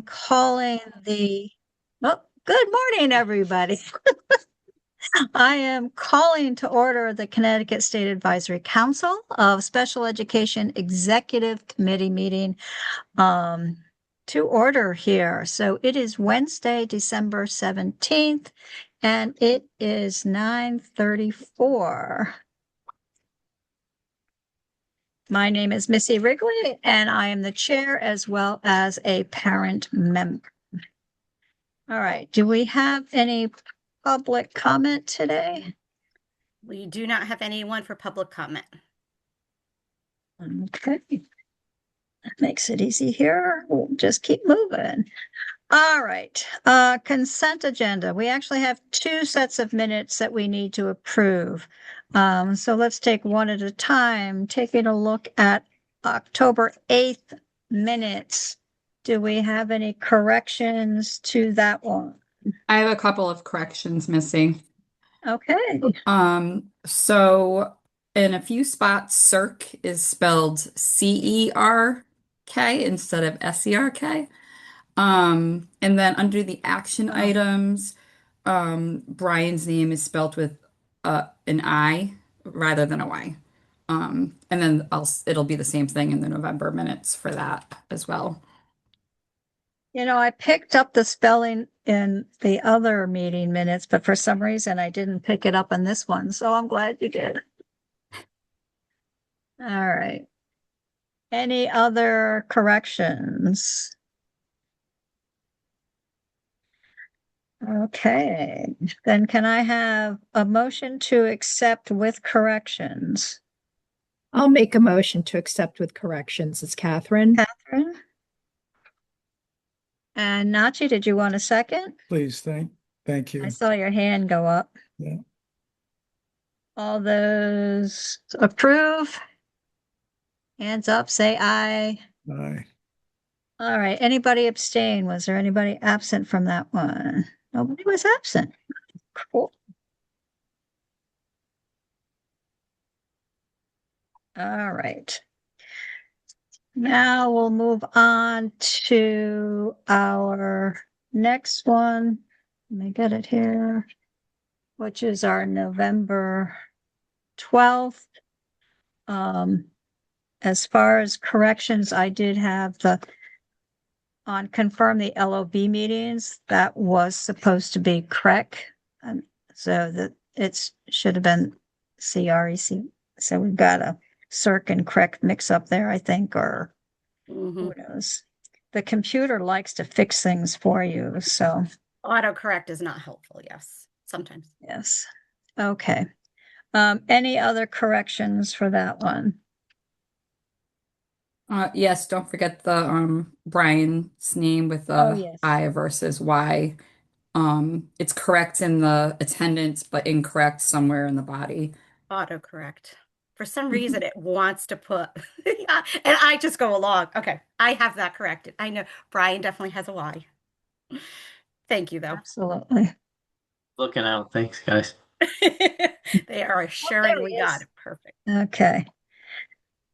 calling good morning, everybody. I am calling to order the Connecticut State Advisory Council of Special Education Executive Committee meeting to order here. So it is Wednesday, December 17th, and it is 9:34. My name is Missy Wrigley, and I am the chair as well as a parent member. All right. Do we have any public comment today? We do not have anyone for public comment. Okay. That makes it easy here. We'll just keep moving. All right. Consent agenda. We actually have two sets of minutes that we need to approve. So let's take one at a time. Taking a look at October 8th minutes. Do we have any corrections to that one? I have a couple of corrections, Missy. Okay. So in a few spots, CERK is spelled CERK instead of SERK. And then under the action items, Brian's name is spelled with an I rather than a Y. And then it'll be the same thing in the November minutes for that as well. You know, I picked up the spelling in the other meeting minutes, but for some reason I didn't pick it up on this one, so I'm glad you did. All right. Any other corrections? Okay, then can I have a motion to accept with corrections? I'll make a motion to accept with corrections. It's Catherine. Catherine? And Nachi, did you want a second? Please, thank you. I saw your hand go up. Yeah. All those approve? Hands up, say aye. Aye. All right, anybody abstain? Was there anybody absent from that one? Nobody was absent. Cool. All right. Now we'll move on to our next one. Let me get it here, which is our November 12th. As far as corrections, I did have on confirm the LOB meetings, that was supposed to be CREC. So that it should have been CREC. So we've got a CERC and CREC mix up there, I think, or who knows. The computer likes to fix things for you, so. Autocorrect is not helpful, yes, sometimes. Yes. Okay. Any other corrections for that one? Yes, don't forget the Brian's name with the yes. I versus Y. It's correct in the attendance, but incorrect somewhere in the body. Autocorrect. For some reason, it wants to put, yeah, and I just go along. Okay, I have that corrected. I know Brian definitely has a Y. Thank you, though. Absolutely. Looking out. Thanks, guys. They are assuring we got it perfect. Okay.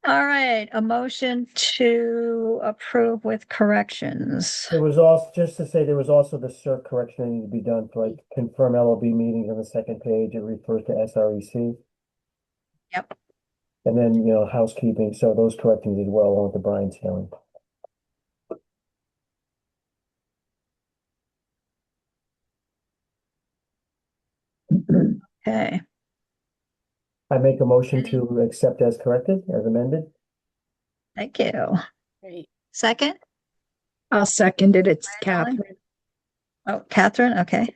All right, a motion to approve with corrections. There was also, just to say, there was also the CERC correction that needed to be done for like confirm LOB meetings on the second page. It refers to SREC. Yep. And then, housekeeping. So those corrections as well, along with the Brian's hearing. Okay. I make a motion to accept as corrected, as amended. Thank you. Great. Second? I'll second it. It's Ellen? Catherine. Oh, Catherine, okay.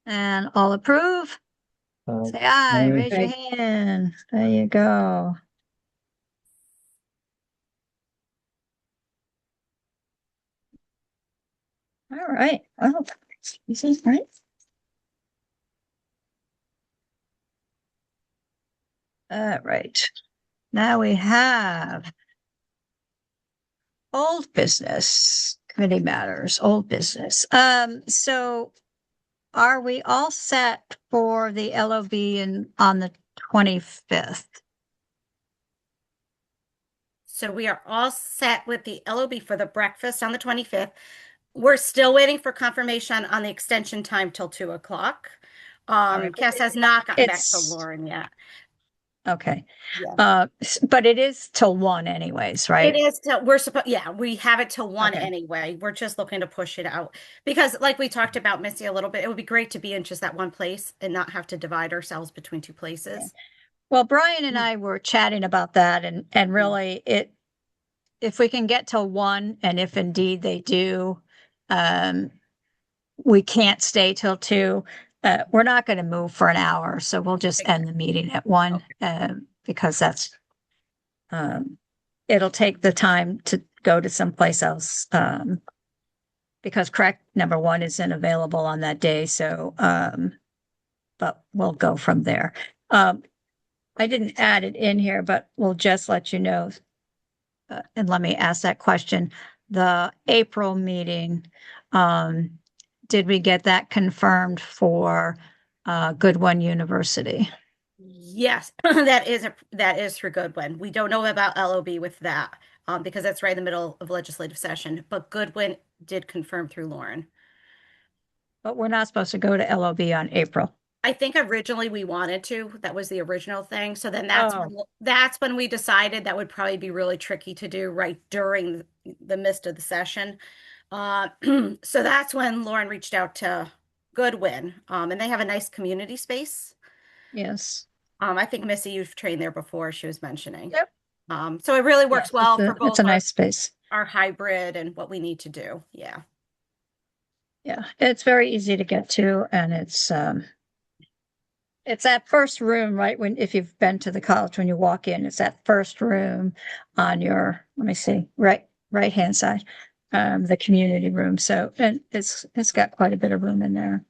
And all approve? Say aye, Aye. raise your hand. There you go. All right, well, this is right. All right, now we have old business, committee matters, old business. So are we all set for the LOB on the 25th? So we are all set with the LOB for the breakfast on the 25th. We're still waiting for confirmation on the extension time till 2 o'clock. right. Cass has not gotten back to It's- Lauren yet. Okay. Yeah. But it is till 1 anyways, It right? is till we're supposed, yeah, we have it till 1 Okay. anyway. We're just looking to push it out because, like we talked about, Missy, a little bit, it would be great to be in just that one place and not have to divide ourselves between two places. Well, Brian and I were chatting about that and really if we can get till 1 and if indeed they do, we can't stay till 2. We're not going to move for an hour, so we'll just end the meeting at 1, because that's, it'll take the time to go to someplace else, because correct number 1 isn't available on that day, so, but we'll go from there. I didn't add it in here, but we'll just let you know, and let me ask that question. The April meeting, did we get that confirmed for Goodwin University? Yes, that is for Goodwin. We don't know about LOB with that, because that's right in the middle of legislative session, but Goodwin did confirm through Lauren. But we're not supposed to go to LOB on April. I think originally we wanted to. That was the original thing. So then Oh. that's when we decided that would probably be really tricky to do right during the midst of the session. So that's when Lauren reached out to Goodwin, and they have a nice community space. Yes. I think Missy, you've trained there before, she was mentioning. Yep. So it really works Yes, well it's for both it's a nice space. our hybrid and what we need to do. Yeah. Yeah, it's very easy to get to, and it's that first room, right? When, if you've been to the college, when you walk in, it's that first room on your, let me see, right-hand side, the community room. So, and it's got quite a bit of room in there.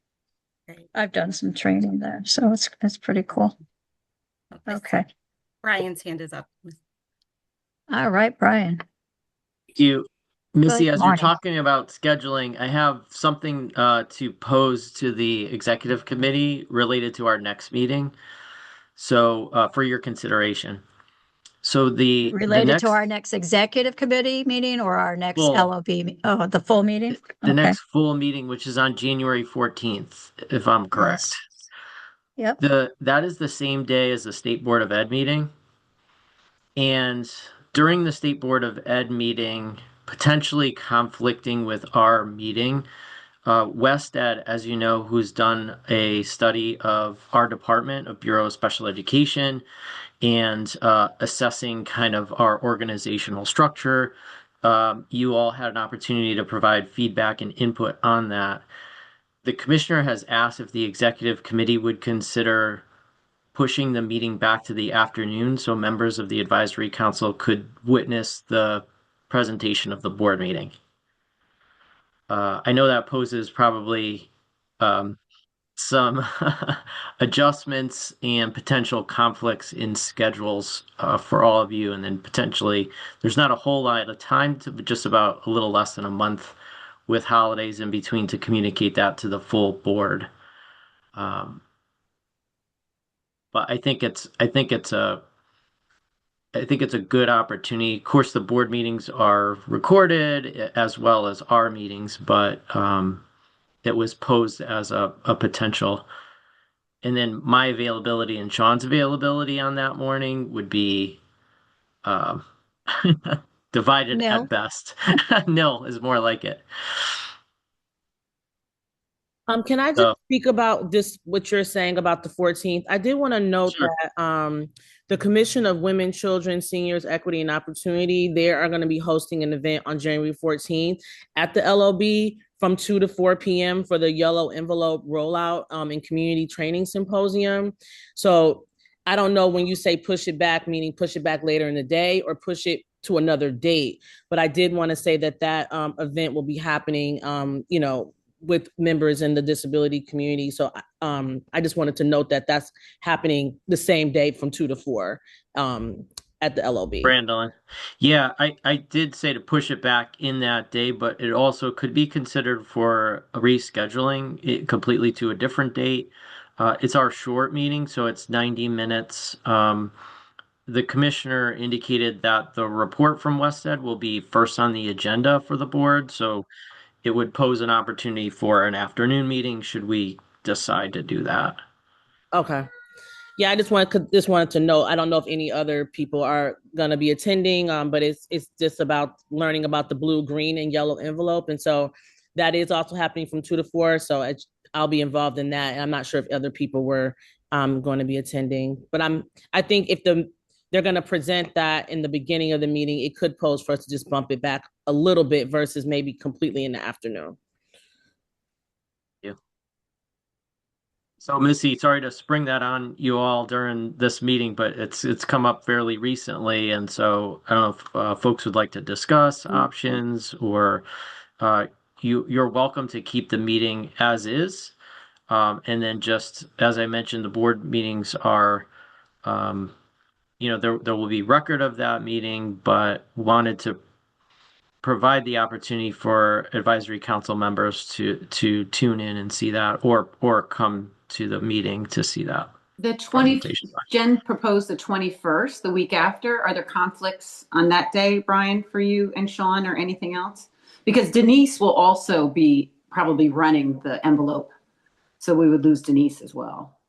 Great. I've done some training there, so it's pretty cool. Okay. Brian's hand is up. All right, Brian. Thank you. Missy, Good as you're morning. talking about scheduling, I have something to pose to the executive committee related to our next meeting. So for your consideration. So the Related next to our next executive committee meeting or our next Full. LOB? Oh, the full meeting? the Okay. next full meeting, which is on January 14th, if I'm correct. Yes. Yep. That is the same day as the State Board of Ed meeting. And during the State Board of Ed meeting, potentially conflicting with our meeting, WestEd, as you know, who's done a study of our department of Bureau of Special Education and assessing kind of our organizational structure, you all had an opportunity to provide feedback and input on that. The commissioner has asked if the executive committee would consider pushing the meeting back to the afternoon so members of the advisory council could witness the presentation of the board meeting. I know that poses probably some adjustments and potential conflicts in schedules for all of you, and then potentially there's not a whole lot of time to just about a little less than a month with holidays in between to communicate that to the full board. But I think it's a good opportunity. Of course, the board meetings are recorded as well as our meetings, but it was posed as a potential. And then my availability and Sean's availability on that morning would be divided Nil. at best. Nil is more like it. Can I just So- speak about this, what you're saying about the 14th? I did want to note Sure. that the Commission of Women, Children, Seniors, Equity, and Opportunity, they are going to be hosting an event on January 14th at the LOB from 2 to 4 p.m. for the Yellow Envelope Rollout and Community Training Symposium. So I don't know when you say push it back, meaning push it back later in the day or push it to another date. But I did want to say that event will be happening, with members in the disability community. So I just wanted to note that that's happening the same day from 2 to 4 at the LOB. Brandon. Yeah, I did say to push it back in that day, but it also could be considered for a rescheduling it completely to a different date. It's our short meeting, so it's 90 minutes. the commissioner indicated that the report from Wested will be first on the agenda for the board, so it would pose an opportunity for an afternoon meeting should we decide to do that. Okay. Yeah, I just wanted to know. I don't know if any other people are gonna be attending, but it's just about learning about the blue, green, and yellow envelope, and so that is also happening from 2 to 4. So I'll be involved in that, and I'm not sure if other people were going to be attending, but I think if they're going to present that in the beginning of the meeting, it could pose for us to just bump it back a little bit versus maybe completely in the afternoon. So Missy, sorry to spring that on you all during this meeting, but it's come up fairly recently, and so I don't know if folks would like to discuss options, or you're welcome to keep the meeting as is, and then just as I mentioned, the board meetings are, there will be record of that meeting, but wanted to provide the opportunity for advisory council members to tune in and see that, or come to the meeting to see that. The 20, Jen proposed the 21st, the week after. Are there conflicts on that day, Brian, for you and Sean, or anything else? Because Denise will also be probably running the envelope, so we would lose Denise as well.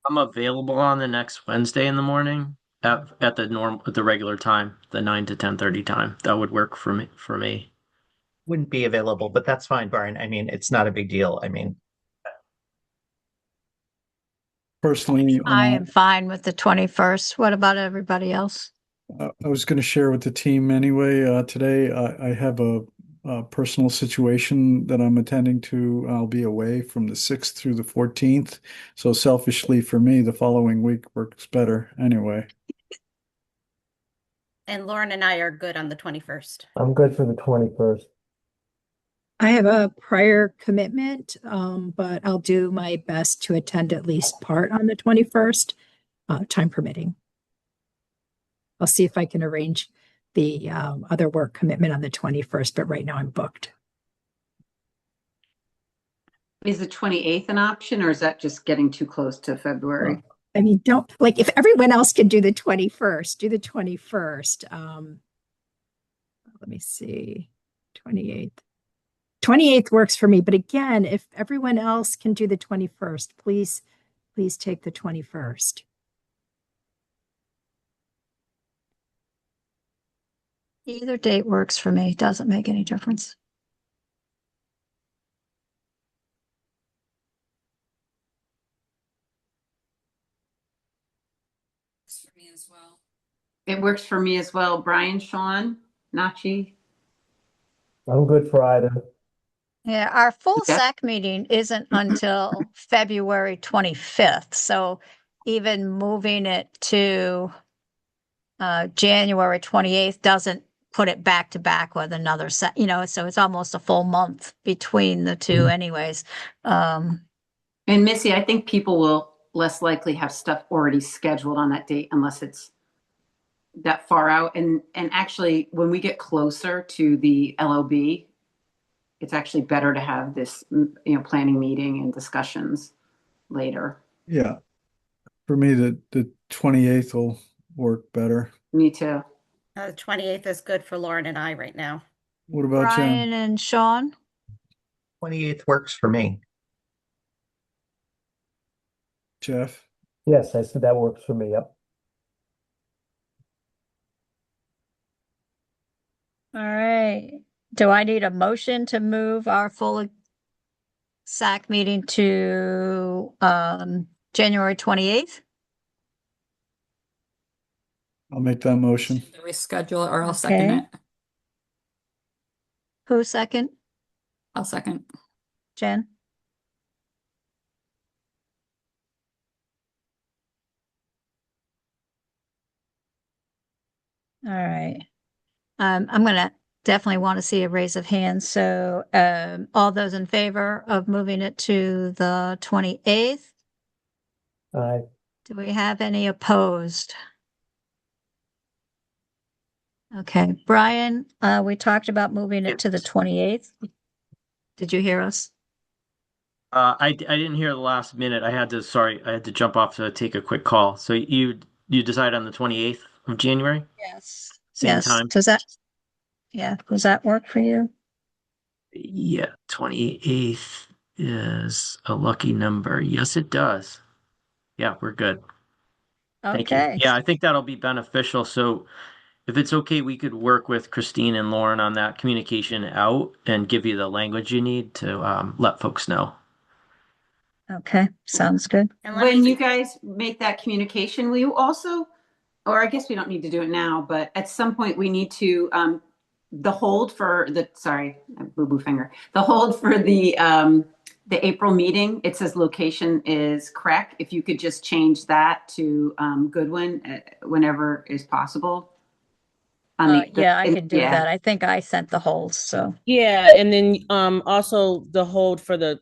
I'm available on the next Wednesday in the morning at the regular time, the 9 to 10:30 time. That would work for me. Wouldn't be available, but that's fine, Brian. I mean, it's not a big deal. I mean, Personally, I am fine with the 21st. What about everybody else? I was going to share with the team anyway. Today, I have a personal situation that I'm attending to. I'll be away from the 6th through the 14th. So selfishly for me, the following week works better anyway. And Lauren and I are good on the 21st. I'm good for the 21st. I have a prior commitment, but I'll do my best to attend at least part on the 21st, time permitting. I'll see if I can arrange the other work commitment on the 21st, but right now I'm booked. Is the 28th an option, or is that just getting too close to February? I mean, don't, like, if everyone else can do the 21st, do the 21st. Let me see, 28th. 28th works for me, but again, if everyone else can do the 21st, please take the 21st. Either date works for me. Doesn't make any difference. For me as well. It works for me as well. Brian, Sean, Nachi? I'm good for either. Yeah, our full Okay. SAC meeting isn't until February 25th. So even moving it to January 28th doesn't put it back to back with another set, so it's almost a full month between the two anyways. And Missy, I think people will less likely have stuff already scheduled on that date unless it's that far out. And actually, when we get closer to the LOB, it's actually better to have this, planning meeting and discussions later. Yeah. For me, the 28th will work better. Me too. The 28th is good for Lauren and I right now. What about Brian Jen? and Sean? 28th works for me. Jeff? Yes, I said that works for me. Yep. All right. Do I need a motion to move our full SAC meeting to January 28th? I'll make that motion. Reschedule it, or I'll second Okay. it. Who second? I'll second. Jen? All right. I'm gonna definitely want to see a raise of hands. So all those in favor of moving it to the 28th? Aye. Do we have any opposed? Okay, Brian, we talked about moving it to the 28th. Did you hear us? I didn't hear the last minute. I had to jump off to take a quick call. So you decide on the 28th of January? Yes. Same Yes. time? Does that work for you? Yeah, 28th is a lucky number. Yes, it does. Yeah, we're good. Thank you. Okay. Yeah, I think that'll be beneficial. So if it's okay, we could work with Christine and Lauren on that communication out and give you the language you need to let folks know. Okay. Sounds good. And let When me, you guys make that communication, will you also, or I guess we don't need to do it now, but at some point we need to, the hold for the, sorry, boo-boo finger, the hold for the April meeting, it says location is correct. If you could just change that to Goodwin whenever is possible. Yeah, I can do that. I think I sent the holds, so. Yeah, and then also the hold for the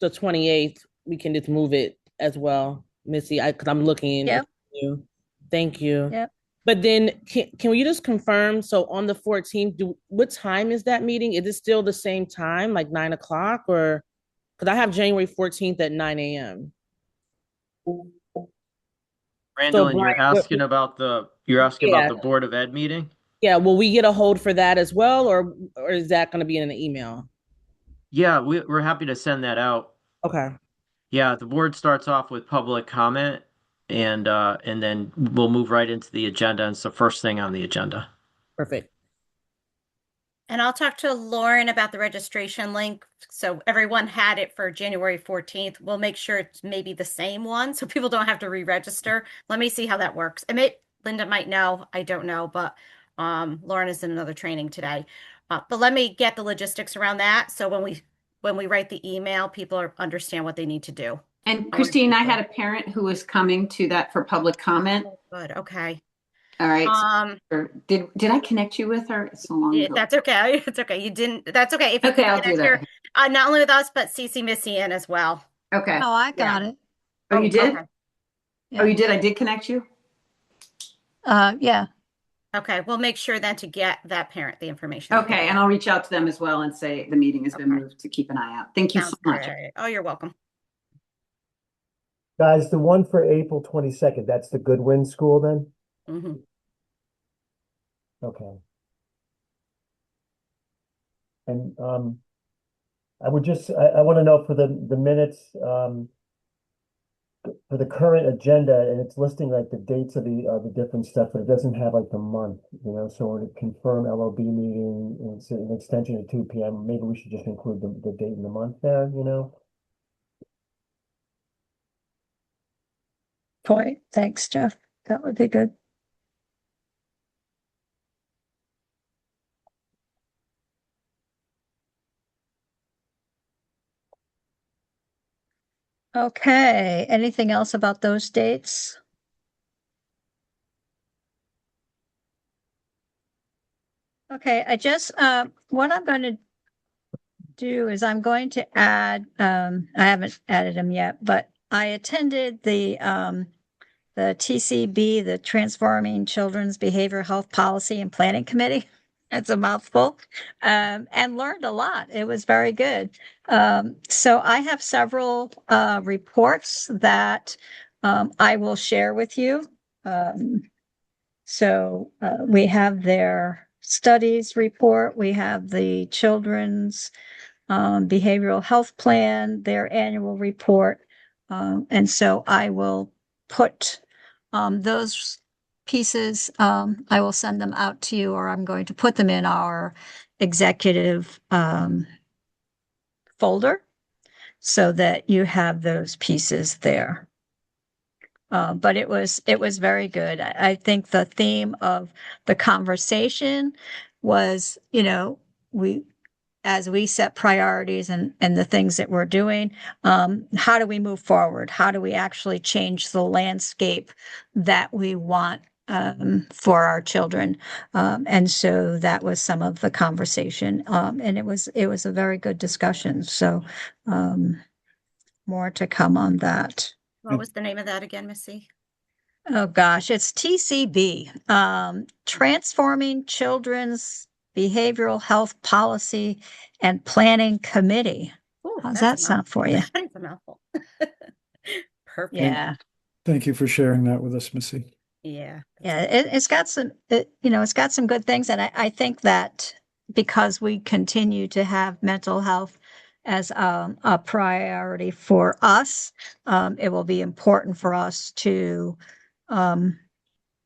28th, we can just move it as well, Missy. Because I'm looking. Yep. You. Thank you. Yep. But then can we just confirm? So on the 14th, what time is that meeting? Is it still the same time, like 9 o'clock, or because I have January 14th at 9 a.m. Randall, and Brian, you're asking about the Board of Ed meeting? Yeah, will we get a hold for that as well, or is that going to be in an email? Yeah, we're happy to send that out. Okay. Yeah, the board starts off with public comment and then we'll move right into the agenda. And it's the first thing on the agenda. Perfect. and I'll talk to Lauren about the registration link. So everyone had it for January 14th. We'll make sure it's maybe the same one so people don't have to re-register. Let me see how that works. Linda might know, I don't know, but Lauren is in another training today. But let me get the logistics around that. So when we write the email, people understand what they need to do. And Christine, I had a parent who was coming to that for public comment. Oh, good. Okay. All right. Did I connect you with her? It's so long ago. That's okay. It's okay. You didn't. That's okay. If Okay, I'll do that. Not only with us, but CC Missy in as well. Okay. Oh, I got it. Oh, you did? Okay. Oh, you did? I did connect you? Yeah. Okay. We'll make sure then to get that parent the information. Okay, and I'll reach out to them as well and say the meeting has been moved to keep an eye out. Thank you so much. Great. Oh, you're welcome. Guys, the one for April 22nd, that's the Goodwin School then? Mm-hmm. Okay. And I would just, I want to know for the minutes, for the current agenda, and it's listing like the dates of the different stuff, but it doesn't have like the month, so to confirm LOB meeting, and it's an extension at 2 p.m. Maybe we should just include the date and the month there, Point. Thanks, Jeff. That would be good. Okay. Anything else about those dates? Okay, I just, what I'm going to do is I'm going to add, I haven't added them yet, but I attended the TCB, the Transforming Children's Behavioral Health Policy and Planning Committee. It's a mouthful, and learned a lot. It was very good. So I have several reports that I will share with you. So we have their studies report. We have the children's behavioral health plan, their annual report. And so I will put those pieces, I will send them out to you, or I'm going to put them in our executive folder so that you have those pieces there. But it was very good. I think the theme of the conversation was, as we set priorities and the things that we're doing, how do we move forward? How do we actually change the landscape that we want for our children? And so that was some of the conversation. And it was a very good discussion. So more to come on that. What was the name of that again, Missy? Oh gosh, it's TCB, Transforming Children's Behavioral Health Policy and Planning Committee. Ooh, How's that's that a sound for you? That's a mouthful. Perfect. Yeah. Thank you for sharing that with us, Missy. Yeah. Yeah, it's got some, it's got some good things. And I think that because we continue to have mental health as a priority for us, it will be important for us to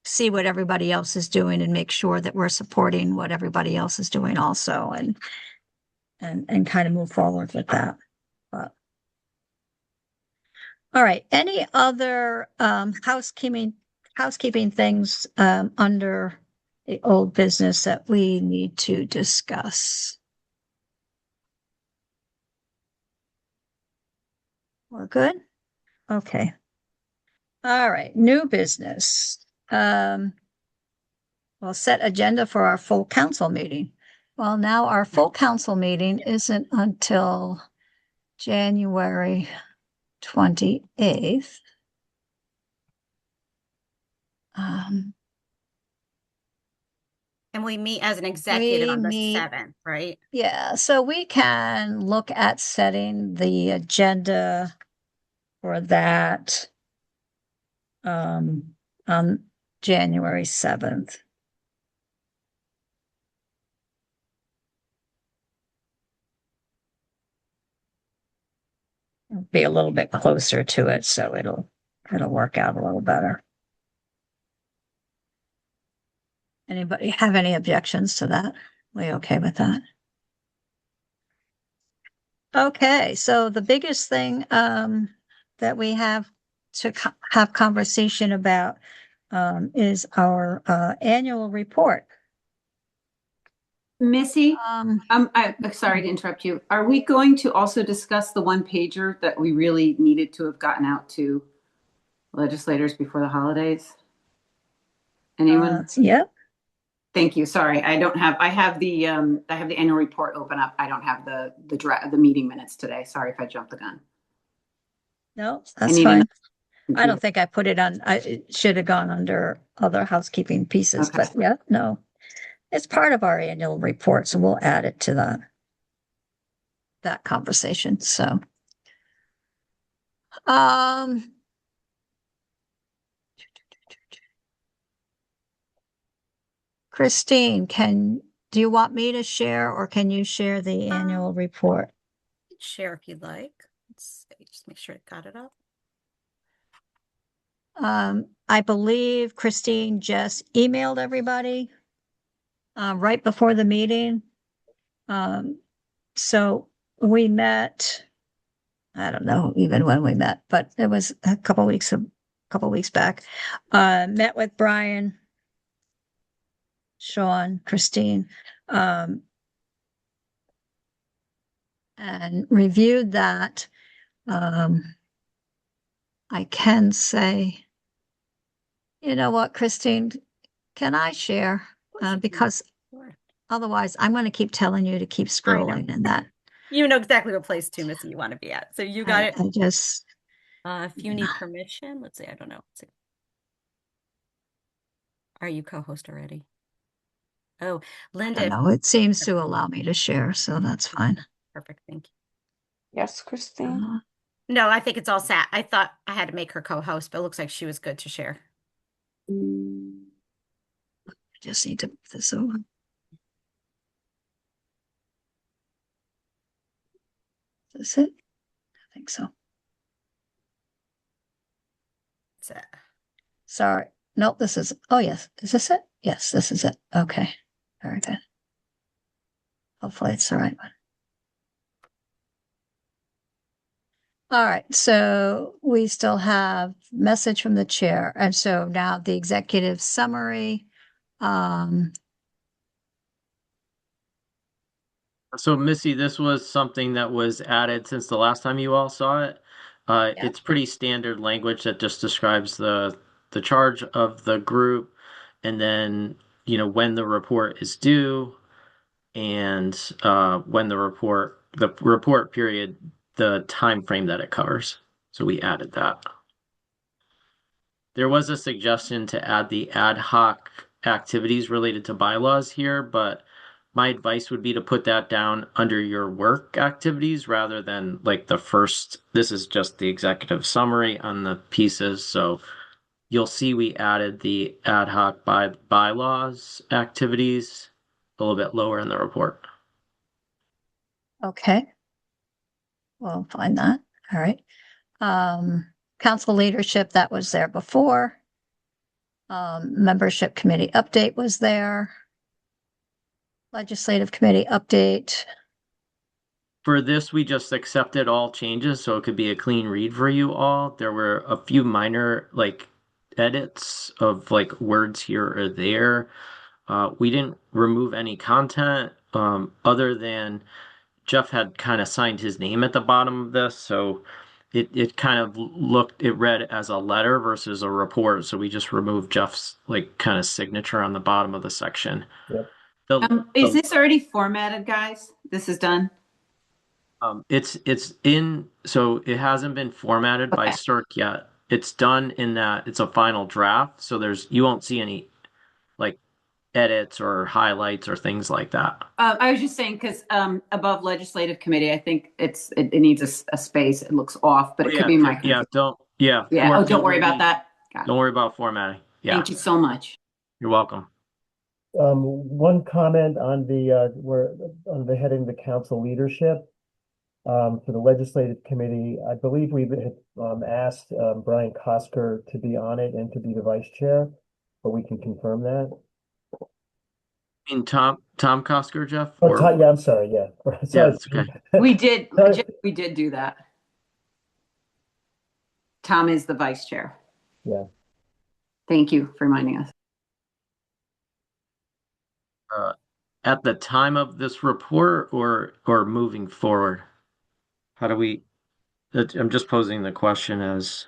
see what everybody else is doing and make sure that we're supporting what everybody else is doing also and kind of move forward with that. But all right, any other housekeeping things under the old business that we need to discuss? We're good? Okay. All right, new business. We'll set agenda for our full council meeting. Well, now our full council meeting isn't until January 28th. And we meet as an executive We on the meet- 7th, right? Yeah, so we can look at setting the agenda for that on January 7th. It'll be a little bit closer to it, so it'll work out a little better. Anybody have any objections to that? We okay with that? Okay, so the biggest thing that we have to have conversation about is our annual report. Missy, I'm sorry to interrupt you. Are we going to also discuss the one pager that we really needed to have gotten out to legislators before the holidays? Anyone? Yep. Thank you. Sorry, I have the annual report open up. I don't have the meeting minutes today. Sorry if I jumped the gun. No, that's need fine. Thank I you. don't think I put it on, it should have gone under other housekeeping pieces, Okay. but yeah, no. It's part of our annual report, so we'll add it to that conversation, so. Christine, do you want me to share or can you share the annual report? Share if you'd like. Let's see, just make sure I got it up. I believe Christine just emailed everybody right before the meeting. So we met, I don't know even when we met, but it was a couple weeks back. Met with Brian, Sean, Christine, and reviewed that. I can say, you know what, Christine, can I share? Because Sure. otherwise I'm going to keep telling you to keep scrolling and that. You know exactly what place too, Missy, you want to be at. So you got it. I just, If you need permission, let's see. I don't know. Let's see. Are you co-host already? Oh, I Linda. don't know. It seems to allow me to share, so that's fine. Perfect. Thank you. Yes, Christine. No, I think it's all set. I thought I had to make her co-host, but it looks like she was good to share. I just need to move this over. Is this it? I think so. That's it. Sorry. Nope, this is, oh yes. Is this it? Yes, this is it. Okay. Very good. Hopefully it's the right one. All right, so we still have message from the chair. And so now the executive summary. So Missy, this was something that was added since the last time you all saw it. It's pretty standard language that just describes the charge of the group and then, when the report is due and when the report period, the time frame that it covers. So we added that. There was a suggestion to add the ad hoc activities related to bylaws here, but my advice would be to put that down under your work activities rather than like the first. This is just the executive summary on the pieces. So you'll see we added the ad hoc bylaws activities a little bit lower in the report. Okay. We'll find that. All right. Council leadership, that was there before. Membership committee update was there. Legislative committee update. For this, we just accepted all changes, so it could be a clean read for you all. There were a few minor like edits of like words here or there. We didn't remove any content other than Jeff had kind of signed his name at the bottom of this, so it kind of it read as a letter versus a report. So we just removed Jeff's like kind of signature on the bottom of the section. Yep. Is this already formatted, guys? This is done? It's in, so it hasn't been formatted by Okay. Circ yet. It's done in that it's a final draft, so you won't see any like edits or highlights or things like that. I was just saying, because above legislative committee, I think it needs a space. It looks off, but it could be my. Yeah, don't worry about that. Got it. Don't worry about formatting. Yeah, Thank you so much. you're welcome. One comment on the heading, the council leadership. For the legislative committee, I believe we've asked Brian Kosker to be on it and to be the vice chair, but we can confirm that. In Tom Kosker, Jeff? Oh, yeah, I'm sorry. Yeah. Yeah, Sorry. that's okay. We did do that. Tom is the vice chair. Yeah. Thank you for reminding us. At the time of this report or moving forward? How do we, I'm just posing the question as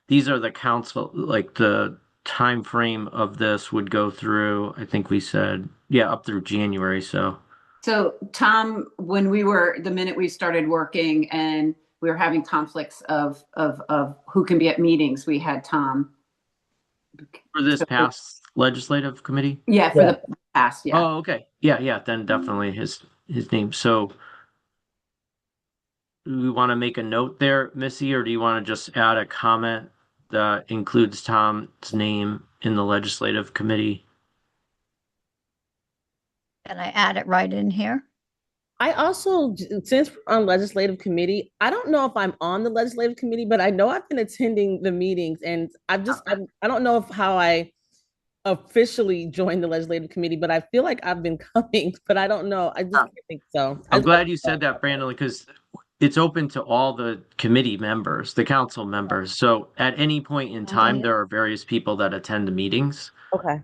these are the council, like the time frame of this would go through, I think we said, up through January. So Tom, the minute we started working and we were having conflicts of who can be at meetings, we had Tom. For this past legislative committee? Yeah, for the past, yeah. Oh, okay. Yeah, then definitely his name. So do we want to make a note there, Missy, or do you want to just add a comment that includes Tom's name in the legislative committee? Can I add it right in here? I also, since we're on legislative committee, I don't know if I'm on the legislative committee, but I know I've been attending the meetings, and I don't know how I officially joined the legislative committee, but I feel like I've been coming, but I don't know. I just don't think so. I'm glad you said that, Brandon, because it's open to all the committee members, the council members. So at any point in time, there are various people that attend the meetings. Okay.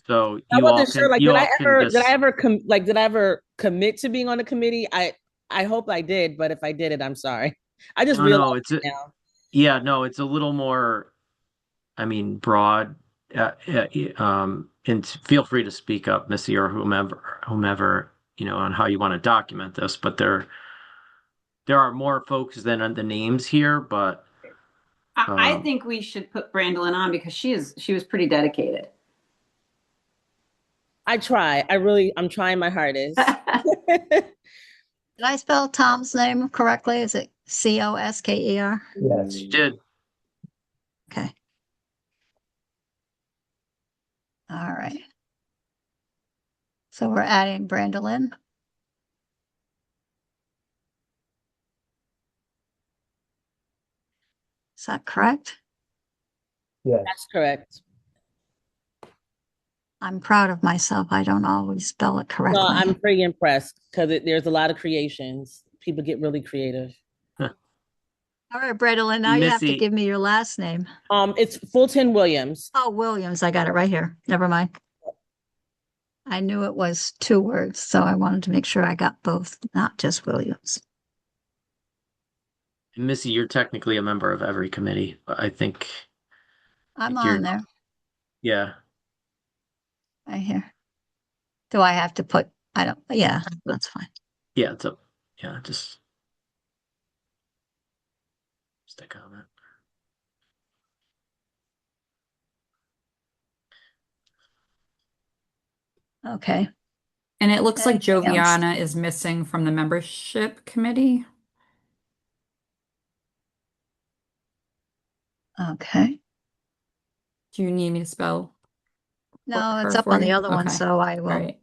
So I you all wasn't sure. can, Like, you did all I can ever, just, did I ever commit to being on the committee? I hope I did, but if I did it, I'm sorry. I just realized it's now. no, it's a little more, I mean, broad. And feel free to speak up, Missy, or whomever, on how you want to document this. But there are more folks than the names here, but I think we should put Brandolyn on because she was pretty dedicated. I try. I'm trying my hardest. Did I spell Tom's name correctly? Is it Kosker? Yes. you did. Okay. All right. So we're adding Brandolyn. Is that correct? Yes. That's correct. I'm proud of myself. I don't always spell it correctly. No, I'm pretty impressed because there's a lot of creations. People get really creative. All right, Brandolyn, now you have to Missy. give me your last name. It's Fulton Williams. Oh, Williams. I got it right here. Never mind. I knew it was 2 words, so I wanted to make sure I got both, not just Williams. Missy, you're technically a member of every committee, but I think I'm you're- on there, yeah. right here. Do I have to put, yeah, that's fine. Yeah, just a comment. Okay. And it looks like Anything else? Joviana is missing from the membership committee. Okay. Do you need me to spell No, it's her up for on the you? other one, Okay. so I All will. right.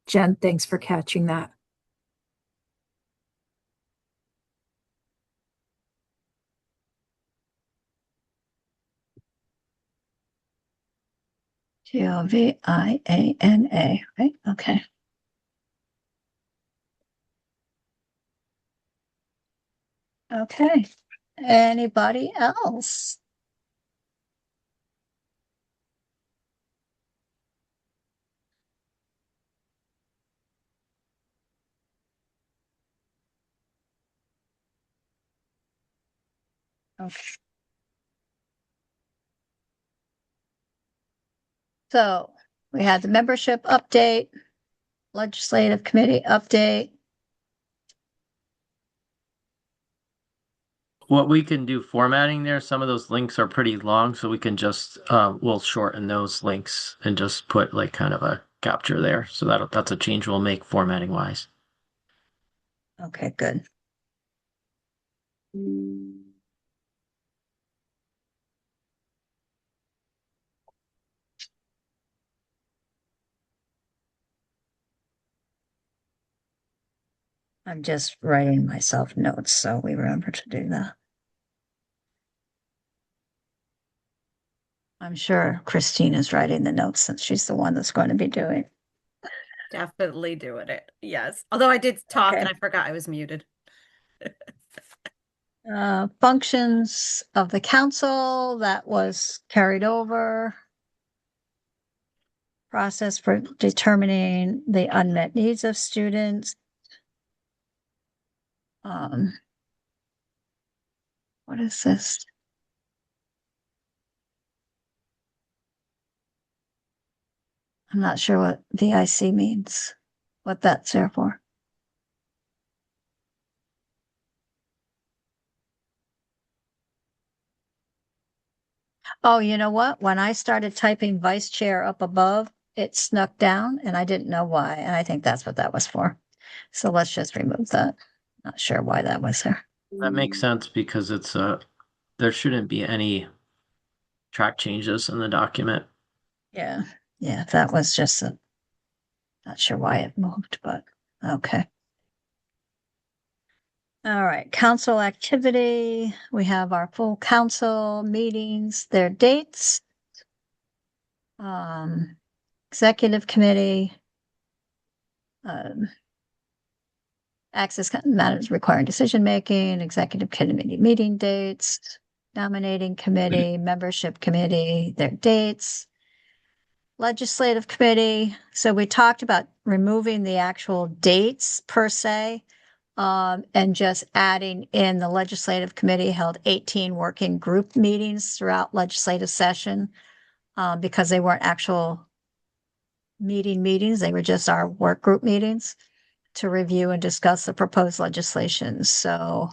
Jen, thanks for catching that. Joviana, right? Okay. Okay. Anybody else? Okay. So we had the membership update, legislative committee update. What we can do formatting there, some of those links are pretty long, so we can just we'll shorten those links and just put like kind of a capture there. So that's a change we'll make formatting wise. Okay, good. I'm just writing myself notes, so we remember to do that. I'm sure Christina's writing the notes since she's the one that's going to be doing. Definitely doing it. Yes. Although I did talk Okay. and I forgot I was muted. Functions of the council, that was carried over. Process for determining the unmet needs of students. What is this? I'm not sure what VIC means, what that's there for. Oh, you know what? When I started typing vice chair up above, it snuck down and I didn't know why. And I think that's what that was for. So let's just remove that. Not sure why that was there. That makes sense because it's there shouldn't be any track changes in the document. Yeah. Yeah. That was just not sure why it moved, but okay. All right. Council activity. We have our full council meetings, their dates. Executive committee. Access matters requiring decision-making, executive committee meeting dates, nominating committee, membership committee, their dates, legislative committee. So we talked about removing the actual dates per se, and just adding in the legislative committee held 18 working group meetings throughout legislative session, because they weren't actual meetings. They were just our work group meetings to review and discuss the proposed legislation. So,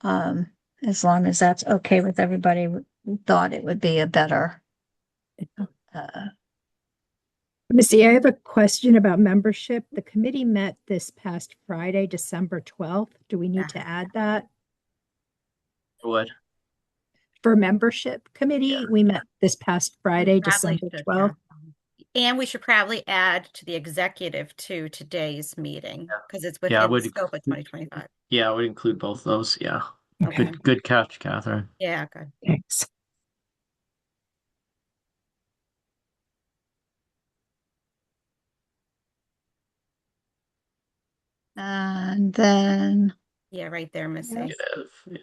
as long as that's okay with everybody, we thought it would be a better. Missy, I have a question about membership. The committee met this past Friday, December 12th. Do we need to add that? Would. For membership committee, Yeah. we met this past Friday, Probably December should, 12th. And we should probably add to the executive to today's meeting because it's Yeah, I within the would. scope of 2025. Yeah, I would include both those. Yeah. Okay. Good catch, Catherine. Yeah, good. Thanks. And then, Yeah, right there, Missy. Negative. Yeah.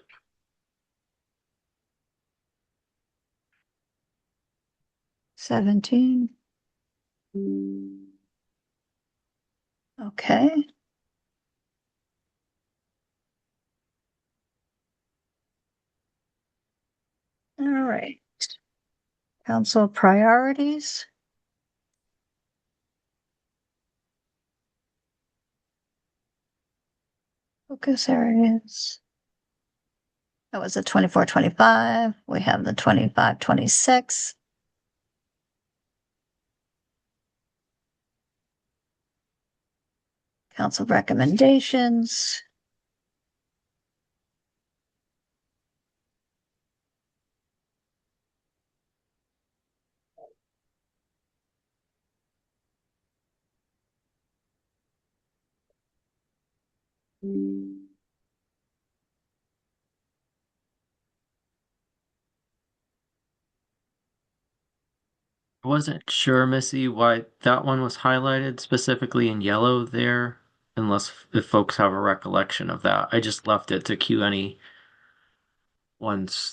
17. Okay. All right. Council priorities. Focus areas. That was the 24-25. We have the 25-26. Council recommendations. I wasn't sure, Missy, why that one was highlighted specifically in yellow there, unless if folks have a recollection of that. I just left it to cue anyone's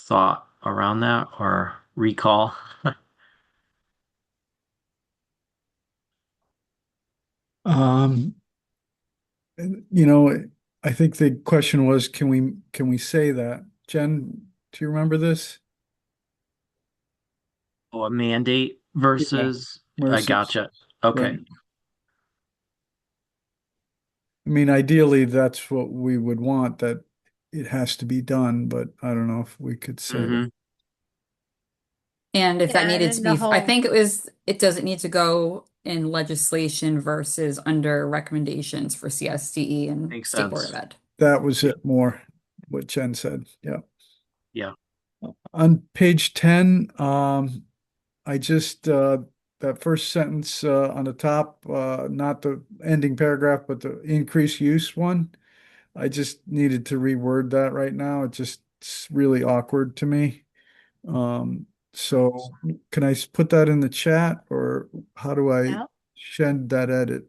thought around that or recall. Um, you know, I think the question was, can we say that? Jen, do you remember this? Oh, a mandate versus, I Versus- gotcha. Okay. Right. I mean, ideally, that's what we would want, that it has to be done, but I don't know if we could say that. Mhm. And if that Yeah, needed to and be, the I whole- think it doesn't need to go in legislation versus under recommendations for CSDE and Makes State Board sense. of Ed. That was it more, what Jen said, yeah. Yeah. On page 10, I just, that first sentence, on the top, not the ending paragraph, but the increased use one. I just needed to reword that right now. It's really awkward to me. So can I put that in the chat, or how do I Yeah. send that edit?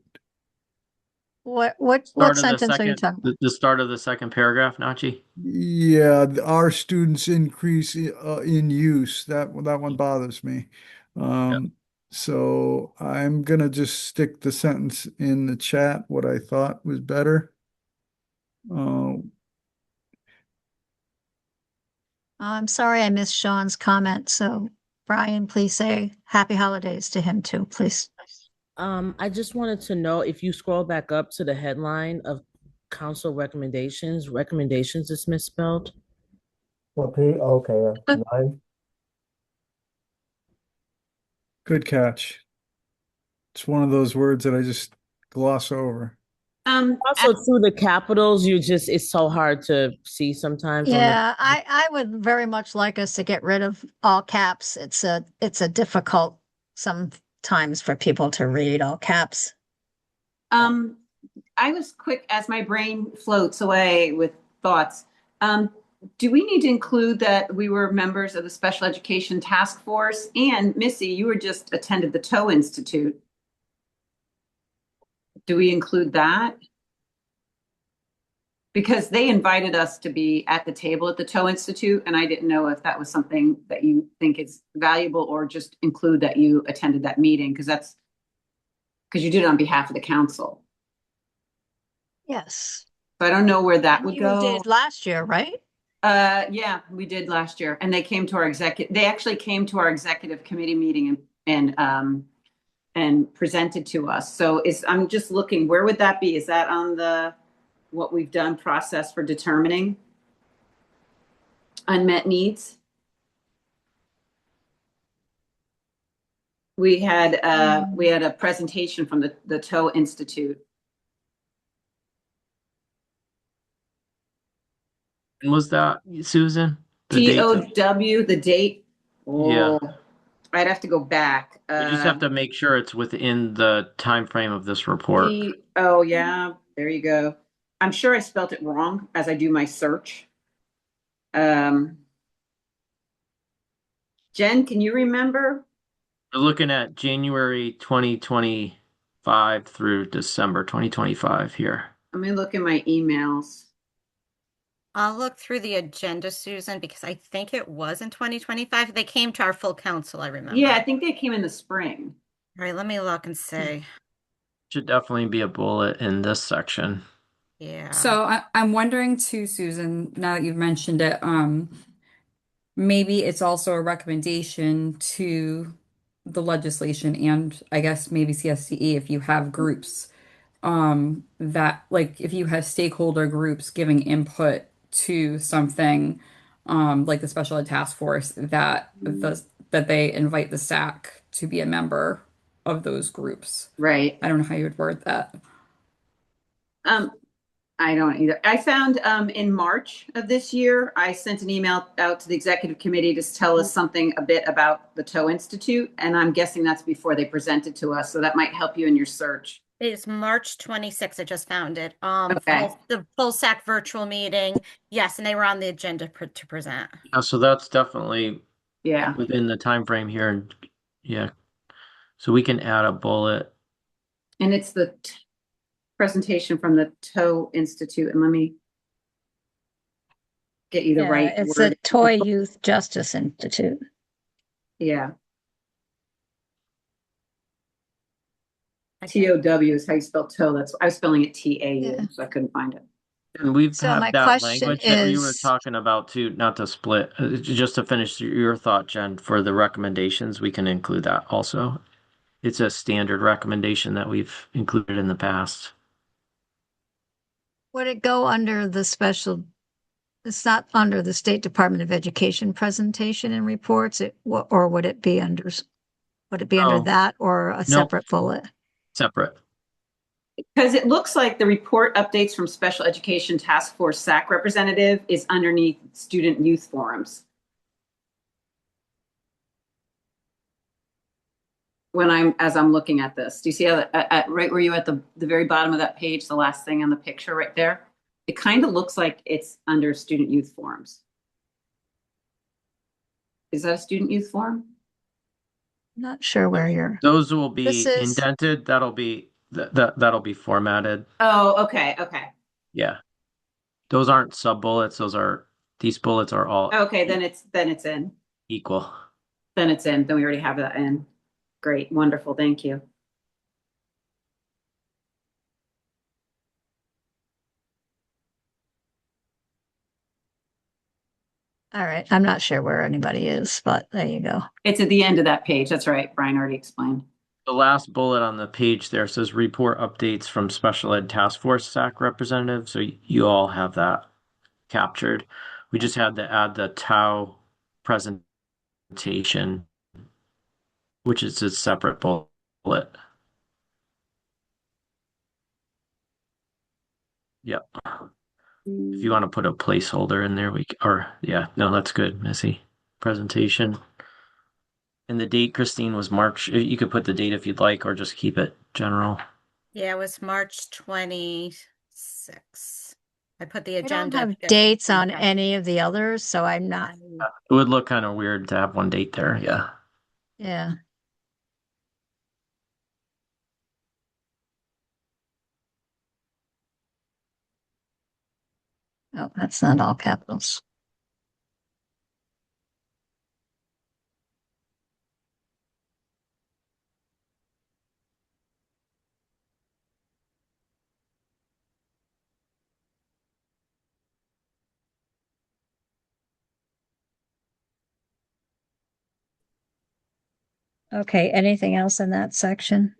What Start of the sentence are you second, talking about? the start of the second paragraph, Nachi? Yeah, our students increase in use. That one bothers me. So I'm gonna just stick the sentence in the chat, what I thought was better. I'm sorry I missed Sean's comment, so Brian, please say happy holidays to him too, please. I just wanted to know if you scroll back up to the headline of council recommendations is misspelled. What page? Okay, 9. Good catch. It's one of those words that I just gloss over. Also through the capitals, it's so hard to see sometimes. Yeah, I would very much like us to get rid of all caps. It's a difficult sometimes for people to read all caps. I was quick as my brain floats away with thoughts. Do we need to include that we were members of the Special Education Task Force? And Missy, you were just attended the Toe Institute. Do we include that? Because they invited us to be at the table at the Toe Institute, and I didn't know if that was something that you think is valuable, or just include that you attended that meeting, because you did it on behalf of the council. Yes. So I don't know where that would You go. did last year, right? Yeah, we did last year, and they came to our they actually came to our executive committee meeting and presented to us. So I'm just looking, where would that be? Is that on the what we've done process for determining unmet needs? We had a presentation from the Toe Institute. And was that, Susan? The date? TOW, the date. Yeah. Oh, I'd have to go back. We just have to make sure it's within the time frame of this report. Oh yeah, there you go. I'm sure I spelt it wrong as I do my search. Jen, can you remember? We're looking at January 2025 through December 2025 here. Let me look in my emails. I'll look through the agenda, Susan, because I think it was in 2025. They came to our full council, I remember. Yeah, I think they came in the spring. All right, let me look and see. Should definitely be a bullet in this section. Yeah. So I'm wondering too, Susan, now that you've mentioned it, maybe it's also a recommendation to the legislation and I guess maybe CSCE if you have groups, that like if you have stakeholder groups giving input to something, like the special ed task force, that they invite the SAC to be a member of those groups. Right. I don't know how you would word that. I don't either. I found in March of this year, I sent an email out to the executive committee to tell us something a bit about the Toe Institute, and I'm guessing that's before they presented to us, so that might help you in your search. It's March 26th. I just found it. Okay. The full SAC virtual meeting. Yes, and they were on the agenda to present. So that's definitely Yeah. within the time frame here, and yeah, so we can add a bullet. And it's the presentation from the Toe Institute, and let me get you the Yeah, right it's word. a Toy Youth Justice Institute. Yeah. Okay. TOW is how you spell toe. That's I was spelling it TAU, Yeah. so I couldn't find it. And we've So had my that question language that we were is- talking about too, not to split, just to finish your thought, Jen, for the recommendations, we can include that also. It's a standard recommendation that we've included in the past. Would it go under the special, it's not under the State Department of Education presentation and reports, or would it be under Oh, that or a no. separate bullet? Separate. Because it looks like the report updates from Special Education Task Force SAC representative is underneath student youth forums. As I'm looking at this, do you see how right where you at the very bottom of that page, the last thing on the picture right there? It kind of looks like it's under student youth forums. Is that a student youth forum? Not sure where you're. Those will be This is- indented. That'll be that'll be formatted. Oh, okay, okay. Yeah. Those aren't sub bullets. These bullets are all Okay, then it's in. equal. Then it's in. Then we already have that in. Great, wonderful, thank you. All right, I'm not sure where anybody is, but there you go. It's at the end of that page. That's right. Brian already explained. The last bullet on the page there says report updates from Special Ed Task Force SAC representative. So you all have that captured. We just had to add the TAU presentation, which is a separate bullet. Yep. If you want to put a placeholder in there, no, that's good, Missy. Presentation. And the date, Christine, was March. You could put the date if you'd like, or just keep it general. Yeah, it was March 26th. I put the I don't agenda. have dates on any of the others, so I'm not, It would look kind of weird to have one date there. Yeah. yeah. Oh, that's not all capitals. Okay, anything else in that section?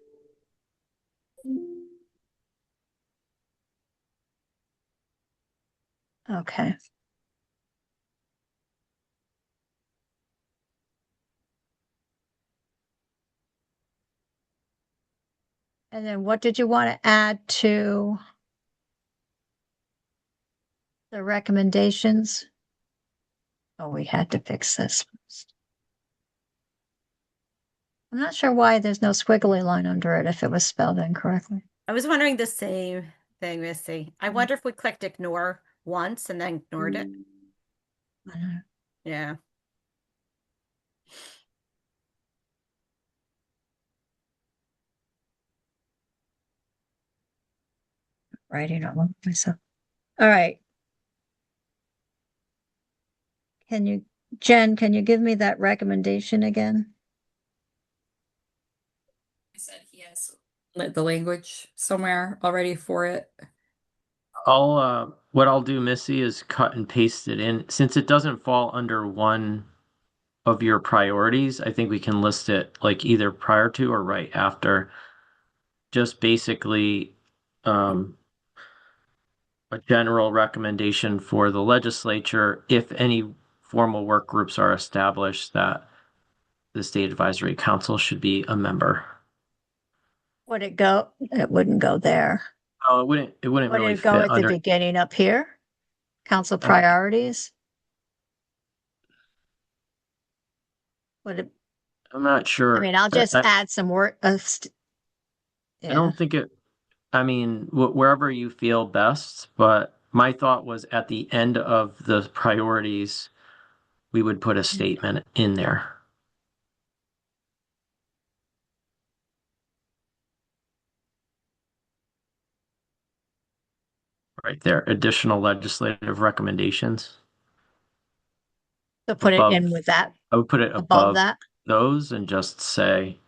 Okay. And then what did you want to add to the recommendations? Oh, we had to fix this first. I'm not sure why there's no squiggly line under it if it was spelled incorrectly. I was wondering the same thing, Missy. I wonder if we clicked ignore once and then ignored it. I don't know. Yeah. Writing all over myself. All right. Jen, can you give me that recommendation again? I said he has the language somewhere already for it. What I'll do, Missy, is cut and paste it in. Since it doesn't fall under one of your priorities, I think we can list it like either prior to or right after. Just basically a general recommendation for the legislature, if any formal work groups are established, that the State Advisory Council should be a member. Would it go? It wouldn't go there. Oh, it wouldn't Would really it go fit at the under. beginning up here? Council priorities? Would it, I'm not sure. I mean, I'll just add some work. I don't think it, I mean, wherever you feel best, but my thought was at the end of the priorities, we would put a statement in there. Right there, additional legislative recommendations. to put it above- in with that, I would put it above above that. those and just say,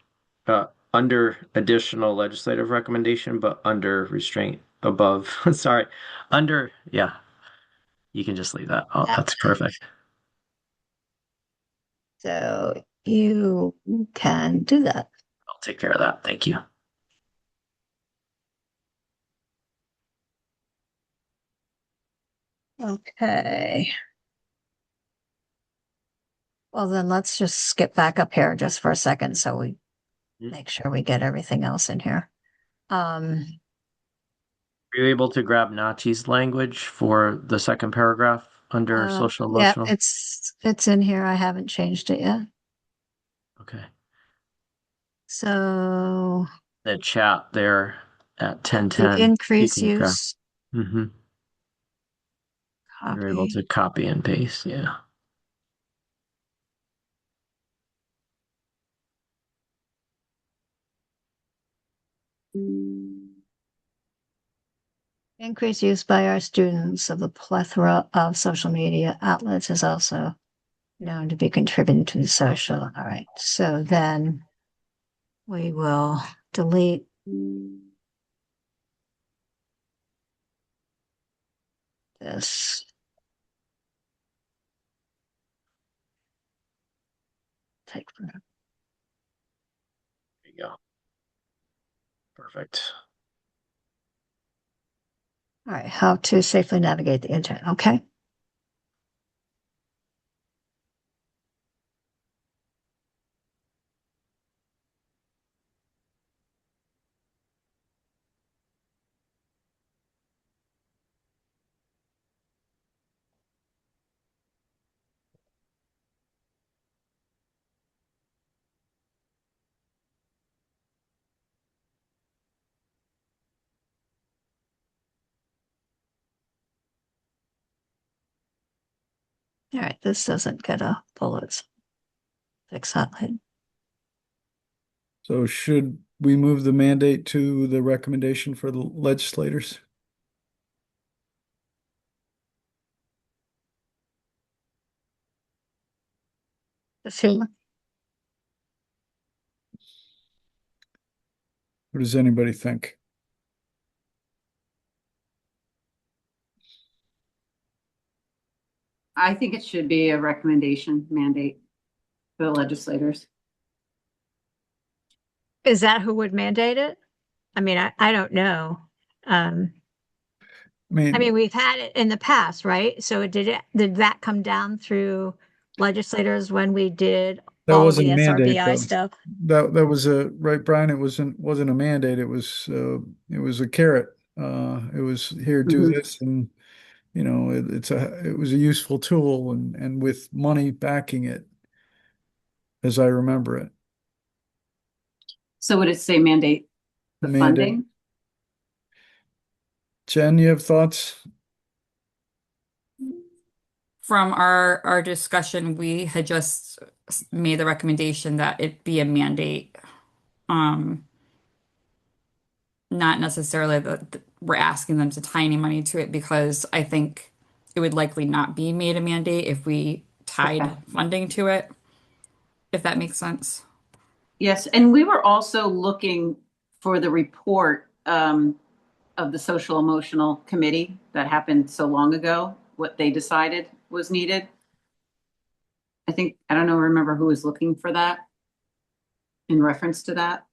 under additional legislative recommendation, but under restraint above, sorry, under, yeah. You can just leave that. Oh, Yeah. that's perfect. So you can do that. I'll take care of that. Thank you. Okay. Well, then let's just skip back up here just for a second so we make sure we get everything else in here. Were you able to grab Nachi's language for the second paragraph under social Yeah, emotional? it's in here. I haven't changed it yet. Okay. So The chat there at the 10:10. increase use, Mm-hmm. You're able copy. to copy and paste. Yeah. Increased use by our students of the plethora of social media outlets is also known to be contributing to the social. All right. So then we will delete this. Take forever. There you go. Perfect. All right. How to safely navigate the internet. Okay. All right. This doesn't get a bullets. Fix that later. So should we move the mandate to the recommendation for the legislators? This here. What does anybody think? I think it should be a recommendation mandate for the legislators. Is that who would mandate it? I mean, I don't know. I I mean, we've had it in the past, right? So did that come down through legislators when we did that all wasn't the a mandate, SRBI though. stuff? That was right, Brian. It wasn't a mandate. It was a carrot. It was here, do this, and you know, it was a useful tool, and with money backing it, as I remember it. So would it say mandate the Mandate. funding? Jen, you have thoughts? From our discussion, we had just made the recommendation that it be a mandate. Not necessarily that we're asking them to tie any money to it, because I think it would likely not be made a mandate if we tied Okay. funding to it, if that makes sense. Yes, and we were also looking for the report of the social emotional committee that happened so long ago, what they decided was needed. I don't know, remember who was looking for that in reference to that,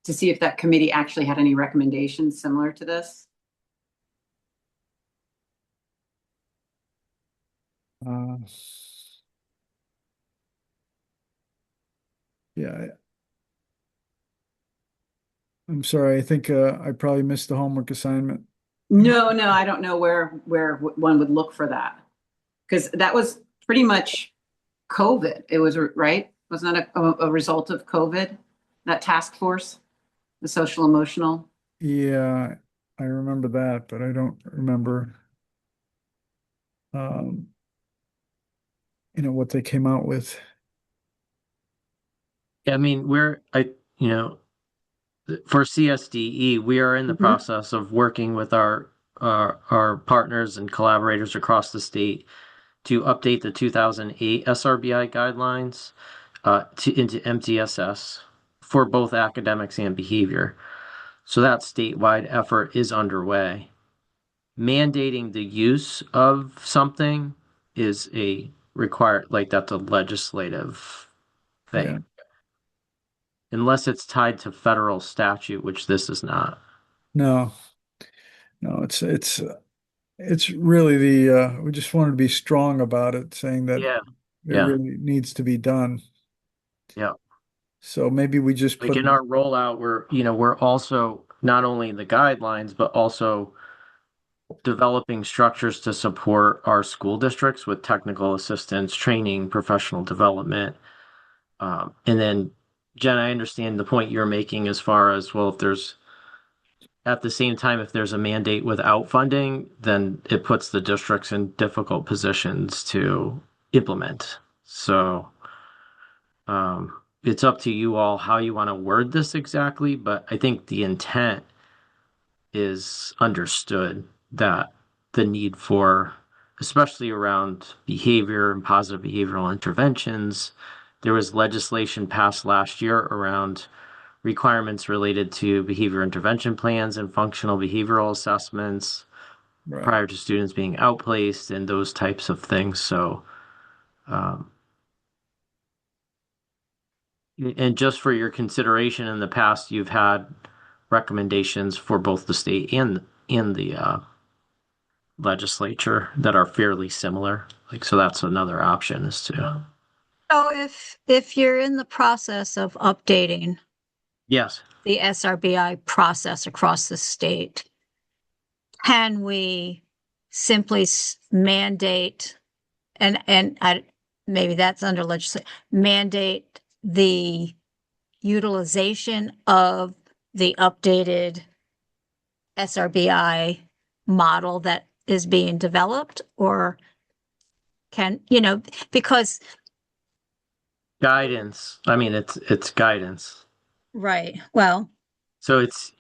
to see if that committee actually had any recommendations similar to this. Yeah. I'm sorry. I think I probably missed the homework assignment. No, no, I don't know where one would look for that. Because that was pretty much COVID. It was, right? Wasn't that a result of COVID, that task force, the social emotional? Yeah, I remember that, but I don't remember um, what they came out with. Yeah, I mean, you know, for CSDE, we are in the Mhm. process of working with our partners and collaborators across the state to update the 2008 SRBI guidelines into MTSS for both academics and behavior. So that statewide effort is underway. Mandating the use of something is that's a legislative thing. Yeah. Unless it's tied to federal statute, which this is not. No, no, it's really we just wanted to be strong about it, saying that Yeah, it yeah, really needs to be done. yeah. So maybe we just Like put, in our rollout, we're also not only the guidelines, but also developing structures to support our school districts with technical assistance, training, professional development. And then, Jen, I understand the point you're making as far as, well, if there's at the same time, if there's a mandate without funding, then it puts the districts in difficult positions to implement. So it's up to you all how you want to word this exactly, but I think the intent is understood that the need for, especially around behavior and positive behavioral interventions, there was legislation passed last year around requirements related to behavior intervention plans and functional behavioral assessments right. prior to students being outplaced and those types of things. So, and just for your consideration, in the past, you've had recommendations for both the state and the legislature that are fairly similar. Like, so that's another option is to. So if you're in the process of updating Yes. the SRBI process across the state, can we simply mandate, and maybe that's under legislation, mandate the utilization of the updated SRBI model that is being developed, or because, Guidance. I mean, it's guidance. right, well, So it's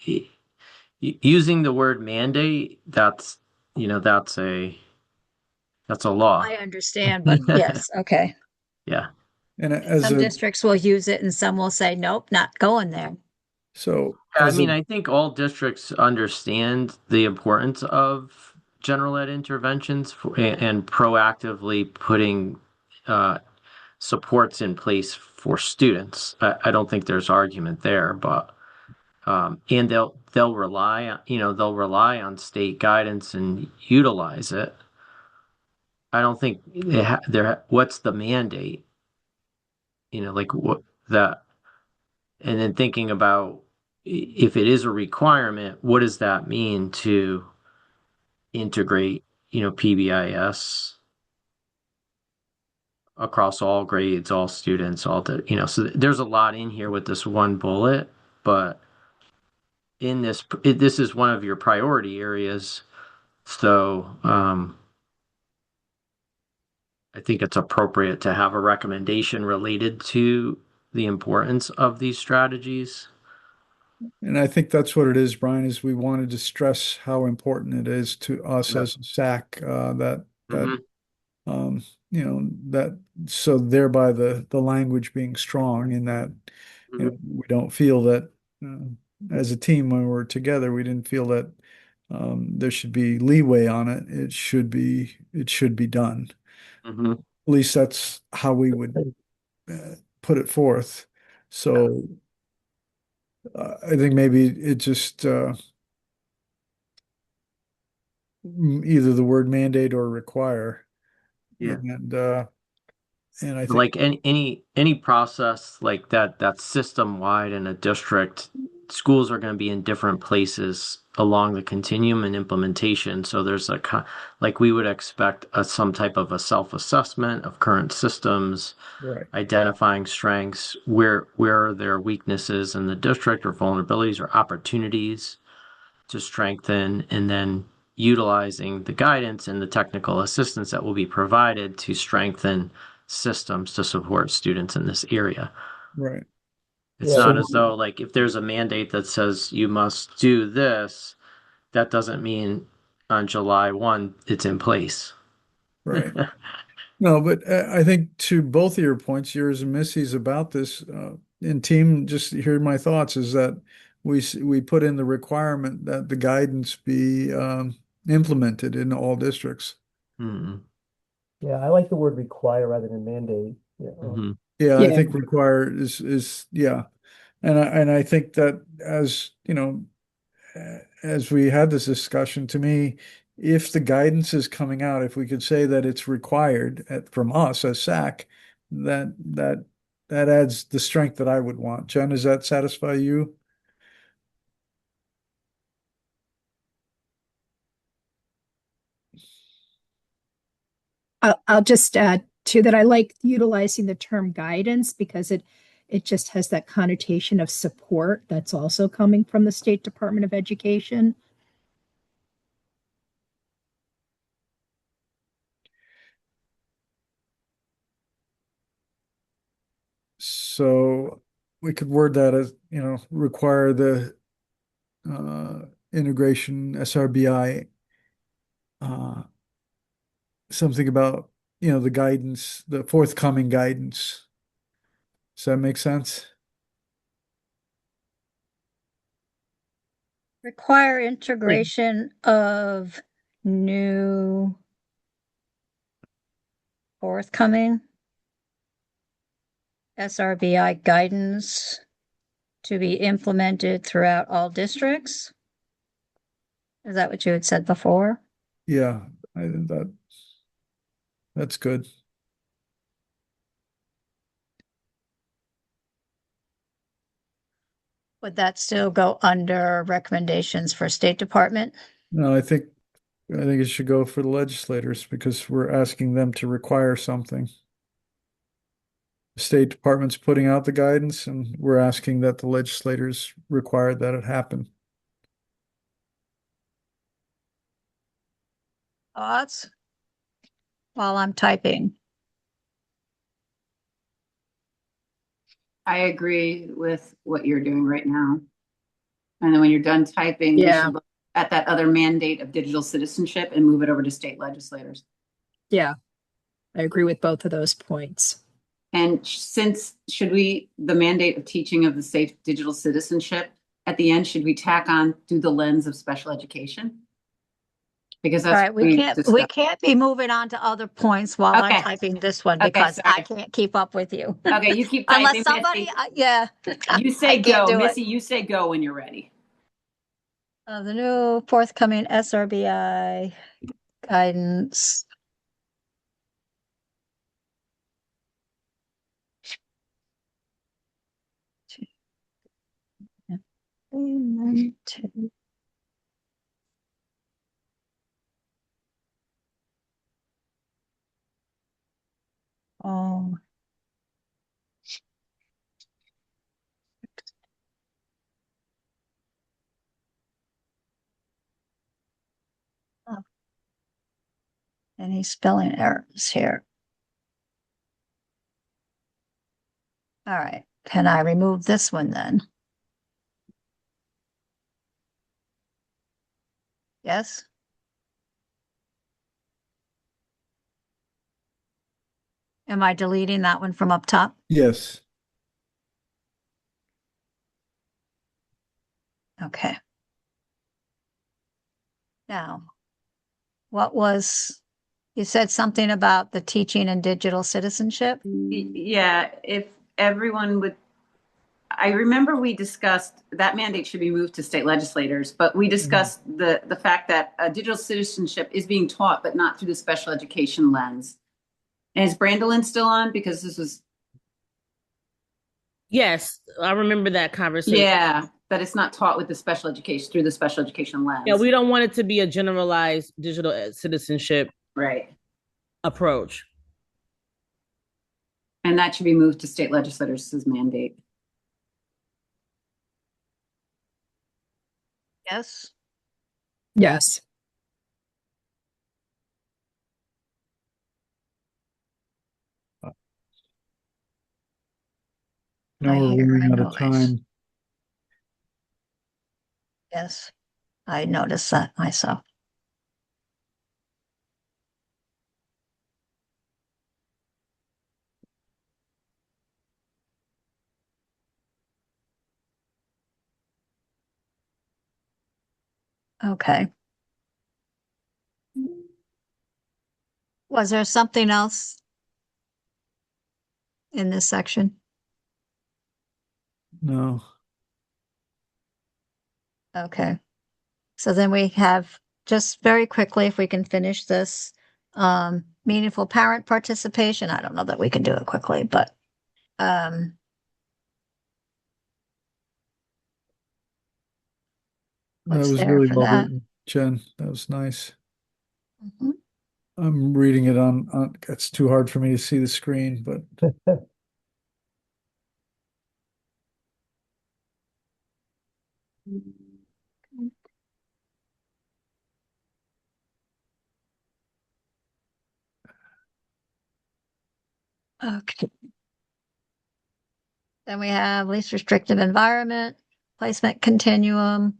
using the word mandate. That's that's a law. I understand, but yes, okay. Yeah. And as Some a districts will use it and some will say, nope, not going there. so I as mean, a I think all districts understand the importance of general ed interventions and proactively putting supports in place for students. I don't think there's argument there, but and they'll rely on state guidance and utilize it. I don't think what's the mandate? Like what that, and then thinking about if it is a requirement, what does that mean to integrate, PBIS across all grades, all students, so there's a lot in here with this one bullet, but this is one of your priority areas. So, I think it's appropriate to have a recommendation related to the importance of these strategies. And I think that's what it is, Brian, is we wanted to stress how important it is to us Yeah. as a SAC, that Mhm. that so thereby the language being strong in that we don't feel that as a team when we're together, we didn't feel that there should be leeway on it. It should be done. Mhm. At least that's how we would put it forth. So I think maybe it just either the word mandate or require. Yeah. And And I think, Like any process like that that's system wide in a district, schools are going to be in different places along the continuum and implementation. So there's like we would expect some type of a self-assessment of current systems, right, identifying strengths, where are there weaknesses in the district or vulnerabilities or opportunities to strengthen, and then utilizing the guidance and the technical assistance that will be provided to strengthen systems to support students in this area. right. It's Yeah. not as though, like, if there's a mandate that says you must do this, that doesn't mean on July 1 it's in place. Right. No, but I think to both of your points, yours and Missy's about this, and team, just hear my thoughts, is that we put in the requirement that the guidance be implemented in all districts. Mhm. Yeah, I like the word require rather than mandate. Yeah. Mhm. Yeah, I Yeah. think require is yeah. And I think that as you know, as we had this discussion, to me, if the guidance is coming out, if we could say that it's required from us as SAC, that adds the strength that I would want. Jen, does that satisfy you? I'll just add too that I like utilizing the term guidance because it just has that connotation of support that's also coming from the State Department of Education. So we could word that as, require the integration SRBI, something about, the guidance, the forthcoming guidance. Does that make sense? Require integration of new forthcoming SRBI guidance to be implemented throughout all districts? Is that what you had said before? Yeah, I think that's good. Would that still go under recommendations for State Department? No, I think it should go for the legislators because we're asking them to require something. The State Department's putting out the guidance and we're asking that the legislators require that it happen. Thoughts? While I'm typing. I agree with what you're doing right now. And then when you're done typing, you Yeah. should look at that other mandate of digital citizenship and move it over to state legislators. Yeah, I agree with both of those points. And the mandate of teaching of the safe digital citizenship at the end, should we tack on through the lens of special education? Because All that's right, what we discussed. can't be moving on to other points while I'm Okay. typing this one Okay, because I sorry. can't keep up with you. Okay, you keep typing. Unless somebody, Missy. yeah. You I say can't go, do it. Missy. You say go when you're ready. The new forthcoming SRBI guidance. Implemented. Oh. Oh. Any spelling errors here? All right, can I remove this one then? Yes? Am I deleting that one from up top? Yes. Okay. Now, you said something about the teaching and digital citizenship? Yeah, if everyone would, I remember we discussed that mandate should be moved to state legislators, but we discussed the fact that digital citizenship is being taught, but not through the special education lens. And is Brandolyn still on? Because this was, Yes, I remember that conversation. yeah, that it's not taught with the special education, through the special education lens. Yeah, we don't want it to be a generalized digital citizenship Right. approach. And that should be moved to state legislators as mandate. Yes. Yes. Now I we're hear running a out of noise. time. Yes. I noticed that myself. Okay. Was there something else in this section? No. Okay. So then we have, just very quickly, if we can finish this, meaningful parent participation. I don't know that we can do it quickly, but, That what's was there really for well that? written, Jen. That was nice. Mhm. I'm reading it on, it's too hard for me to see the screen, but Okay. Then we have least restrictive environment, placement continuum.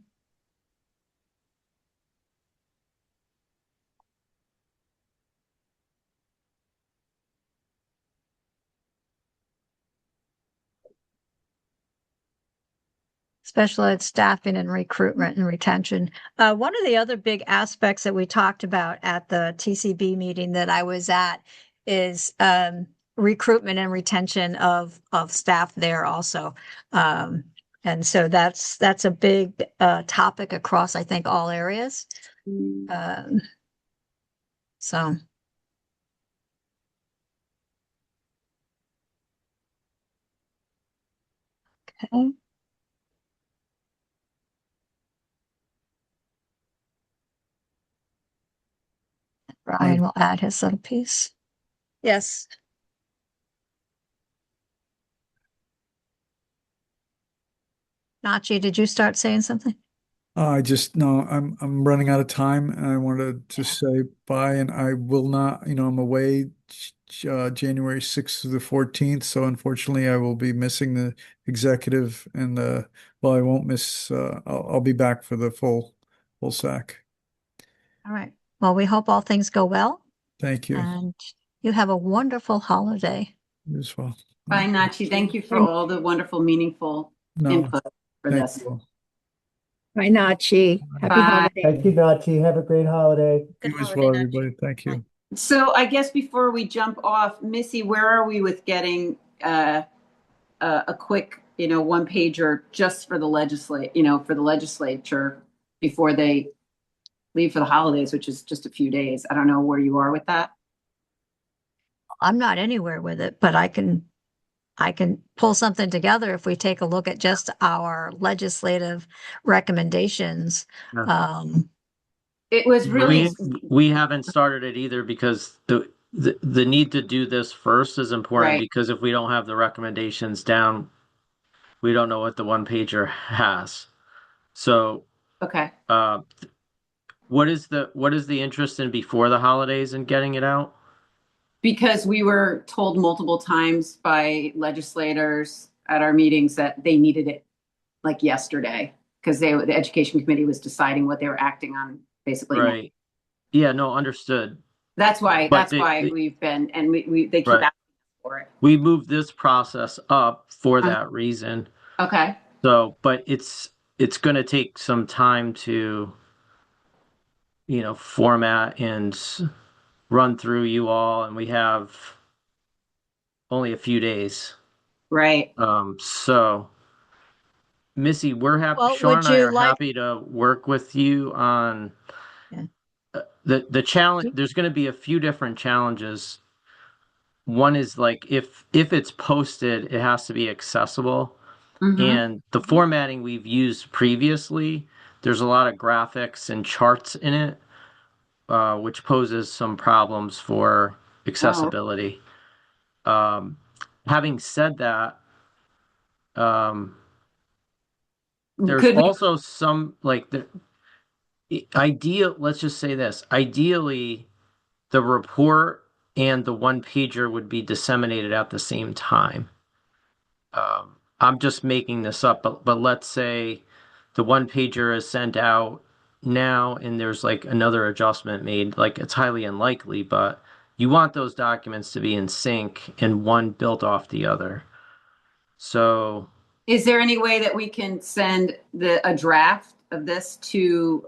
Special ed staffing and recruitment and retention. One of the other big aspects that we talked about at the TCB meeting that I was at is recruitment and retention of staff there also. And so that's a big topic across, I think, all areas. So. Okay. Brian will add his little piece. Yes. Nachi, did you start saying something? I just no, I'm running out of time, and I wanted to say bye. And I will not, I'm away January 6th to the 14th, so unfortunately, I will be missing the executive, and well, I won't miss. I'll be back for the full sack. All right. Well, we hope all things go well, Thank you. and you have a wonderful holiday. You as well. Bye, Nachi. Thank you for all the wonderful, meaningful No, input for thank this. you. Bye, Nachi. Happy Bye. holidays. Thank you, Nachi. Have a great holiday. Good You as holiday, well, Nachi. everybody. Thank you. So I guess before we jump off, Missy, where are we with getting a quick, one pager just for the legislature before they leave for the holidays, which is just a few days. I don't know where you are with that. I'm not anywhere with it, but I can pull something together if we take a look at just our legislative recommendations. Yeah. It was really, We haven't started it either because the need to do this first is important Right. because if we don't have the recommendations down, we don't know what the one pager has. So, okay. what is the interest in before the holidays and getting it out? Because we were told multiple times by legislators at our meetings that they needed it like yesterday because the education committee was deciding what they were acting on basically. Right. Yeah, no, understood. That's why But we've been, and they keep Right. asking for it. We moved this process up for that reason. Okay. So, but it's going to take some time to, format and run through you all, and we have only a few days. Right. So Missy, we're happy. Well, Sean would and I you are like- happy to work with you on Yeah. the challenge. There's going to be a few different challenges one is like if it's posted, it has to be accessible. Mhm. And the formatting we've used previously, there's a lot of graphics and charts in it, which poses some problems for accessibility. Having said that, there's Could we, also some like the ideal. Let's just say this: ideally, the report and the one pager would be disseminated at the same time. I'm just making this up, but let's say the one pager is sent out now and there's like another adjustment made. Like it's highly unlikely, but you want those documents to be in sync and one built off the other. So is there any way that we can send a draft of this to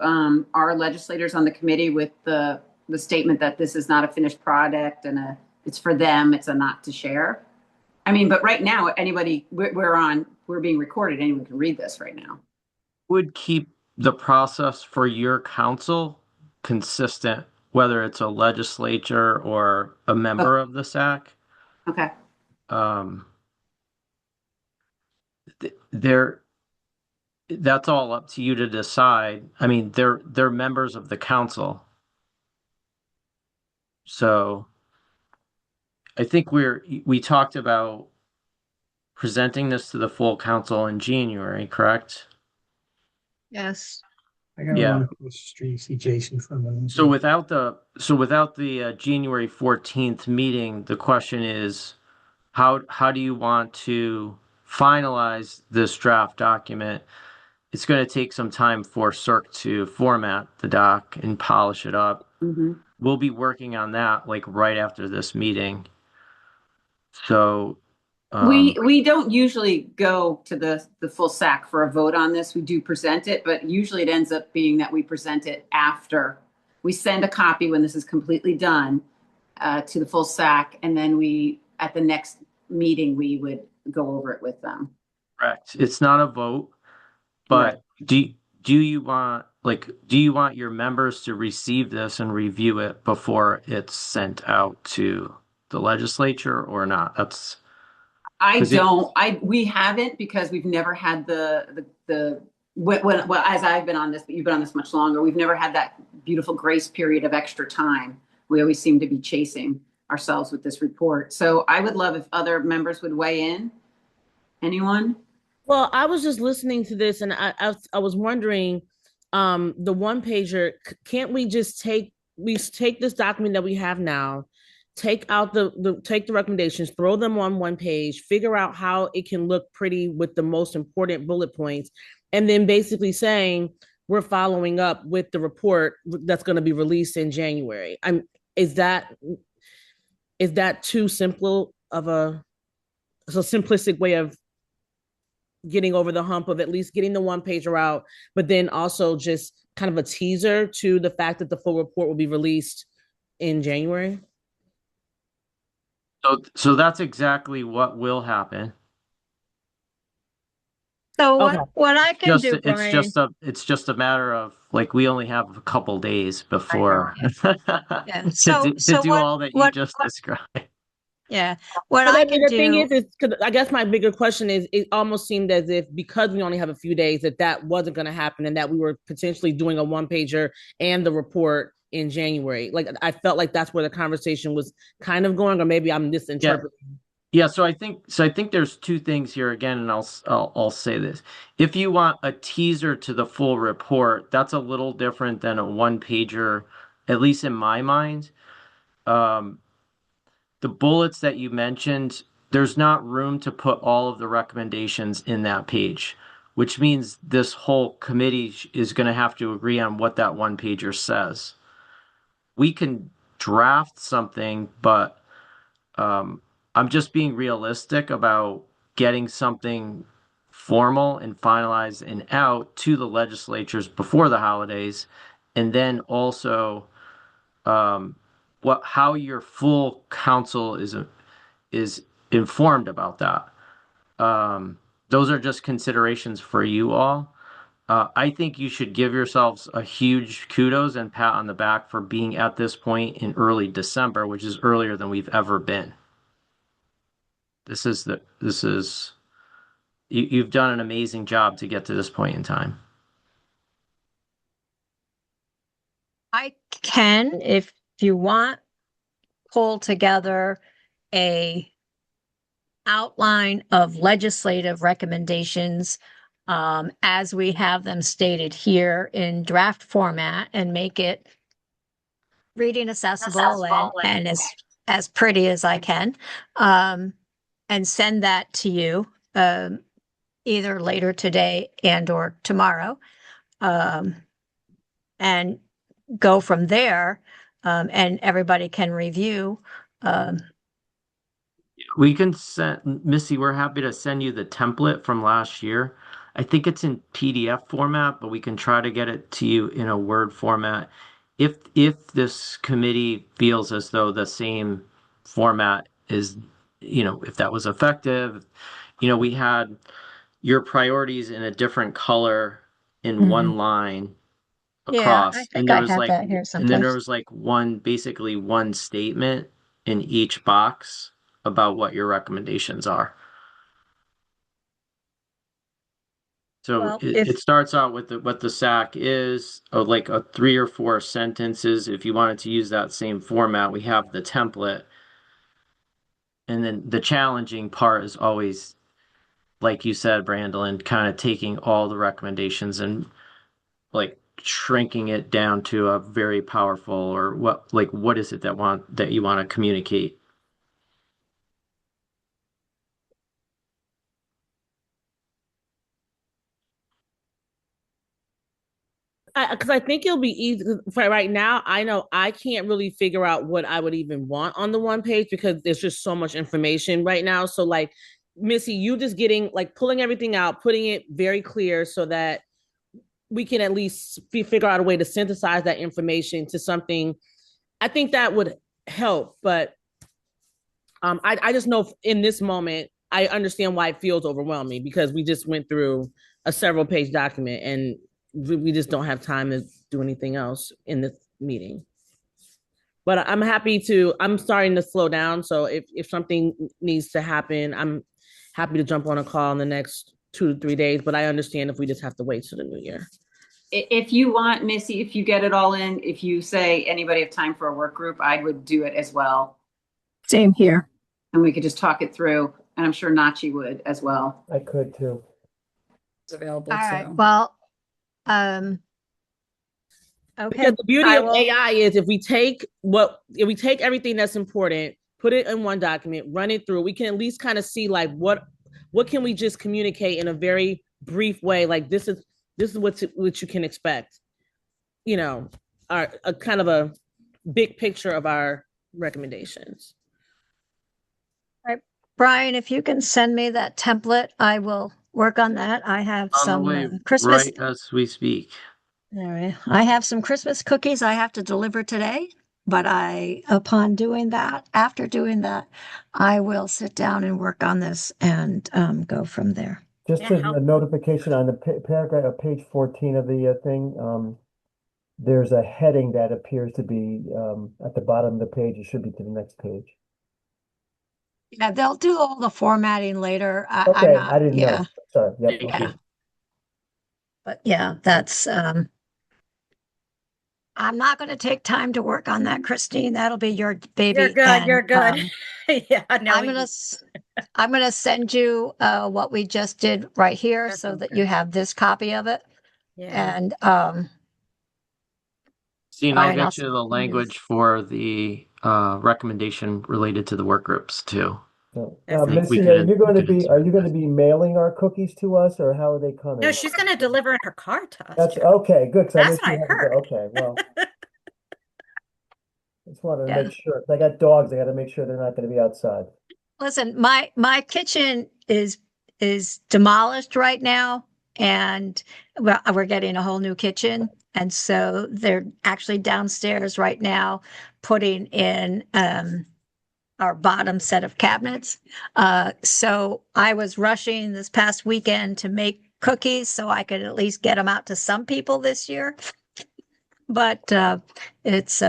our legislators on the committee with the statement that this is not a finished product and it's for them, it's a not to share? I mean, but right now, anybody, we're being recorded. Anyone can read this right now. would keep the process for your council consistent, whether it's a legislature or a member of the SAC. Okay. That's all up to you to decide. I mean, they're members of the council. So I think we talked about presenting this to the full council in January, correct? Yes. I gotta Yeah. run across the street, see Jason from the. So without the January 14th meeting, the question is, how do you want to finalize this draft document? It's going to take some time for CERC to format the doc and polish it up. Mm-hmm. We'll be working on that like right after this meeting. So we don't usually go to the full SAC for a vote on this. We do present it, but usually it ends up being that we present it after. We send a copy when this is completely done to the full SAC, and then at the next meeting, we would go over it with them. correct. It's not a vote, but Right. do you want your members to receive this and review it before it's sent out to the legislature or not? We haven't, because we've never had as I've been on this, but you've been on this much longer, we've never had that beautiful grace period of extra time. We always seem to be chasing ourselves with this report. So I would love if other members would weigh in. Anyone? Well, I was just listening to this and I was wondering, the one pager, can't we just take this document that we have now, take out take the recommendations, throw them on one page, figure out how it can look pretty with the most important bullet points, and then basically saying we're following up with the report that's going to be released in January. Is that too simple of a simplistic way of getting over the hump of at least getting the one pager out, but then also just kind of a teaser to the fact that the full report will be released in January? So that's exactly what will happen. So Okay. what I can do, Brian, It's just a matter of like we only have a couple days before yeah. to So do all that you just described. Yeah. What But I can the do. thing is, 'cause I guess my bigger question is, it almost seemed as if because we only have a few days that wasn't going to happen, and that we were potentially doing a one pager and the report in January. Like I felt like that's where the conversation was kind of going, or maybe I'm misinterpreting. Yeah, so I think there's two things here again, and I'll say this. If you want a teaser to the full report, that's a little different than a one pager, at least in my mind. The bullets that you mentioned, there's not room to put all of the recommendations in that page, which means this whole committee is going to have to agree on what that one pager says. We can draft something, but I'm just being realistic about getting something formal and finalized and out to the legislatures before the holidays, and then also how your full council is informed about that. Those are just considerations for you all. I think you should give yourselves a huge kudos and pat on the back for being at this point in early December, which is earlier than we've ever been. This is you've done an amazing job to get to this point in time. I can, if you want, pull together a outline of legislative recommendations as we have them stated here in draft format and make it reading accessible and as pretty as I can, and send that to you either later today and or tomorrow, and go from there, and everybody can review. We can send Missy, we're happy to send you the template from last year. I think it's in PDF format, but we can try to get it to you in a Word format. If this committee feels as though the same format is, if that was effective, we had your priorities in a different color in one line across. Yeah, I and think there I was have like, that here and then there someplace. was like basically one statement in each box about what your recommendations are. So Well, it starts out with what the SAC is, like a 3 or 4 sentences. If you wanted to use that same format, we have the template. And then the challenging part is always, like you said, Brandolyn, kind of taking all the recommendations and like shrinking it down to a very powerful, or what is it that you want to communicate. Because I think it'll be easy. For right now, I know I can't really figure out what I would even want on the one page because there's just so much information right now. So, like, Missy, you just pulling everything out, putting it very clear so that we can at least figure out a way to synthesize that information to something. I think that would help. But I just know in this moment, I understand why it feels overwhelming because we just went through a several page document and we just don't have time to do anything else in this meeting. But I'm starting to slow down. So if something needs to happen, I'm happy to jump on a call in the next 2 to 3 days. But I understand if we just have to wait till the new year. If you want, Missy, if you get it all in, if you say anybody have time for a work group, I would do it as well. Same here. And we could just talk it through. And I'm sure Nachi would as well. I could too. It's available All right, too. well, okay. Because the beauty I of will- AI is if we take everything that's important, put it in one document, run it through, we can at least kind of see like what can we just communicate in a very brief way, like this is what you can expect, a kind of a big picture of our recommendations. Brian, if you can send me that template, I will work on that. I have On the way, some Christmas. right as we speak. All right. I have some Christmas cookies I have to deliver today, but upon doing that, after doing that, I will sit down and work on this and go from there. Just Yeah, a notification on the paragraph of page 14 of the thing. There's a heading that appears to be at the bottom of the page. It should be to the next page. Yeah, they'll do all the formatting later. Okay, I didn't know. Sorry. Yep. Thank Okay. you. But yeah, that's I'm not going to take time to work on that, Christine. That'll be your baby. You're good. and, You're good. Yeah, no, I'm gonna send you what we just did right here That so sounds that good. you have this copy of it. yeah. And See, and I'll Brian, get I'll you send the you language for the recommendation related to the work groups too. So, That's think we Missy, could- are you going to we could be mailing our cookies to us, or how are they coming? No, she's gonna deliver in her car to us. That's Jeff. okay. Good. 'Cause I That's knew she what I had to go- heard. Okay, well, just wanted to Yeah. make sure. I got dogs. I got to make sure they're not going to be outside. listen, my kitchen is demolished right now, and we're getting a whole new kitchen, and so they're actually downstairs right now putting in our bottom set of cabinets. So I was rushing this past weekend to make cookies so I could at least get them out to some people this year. But it's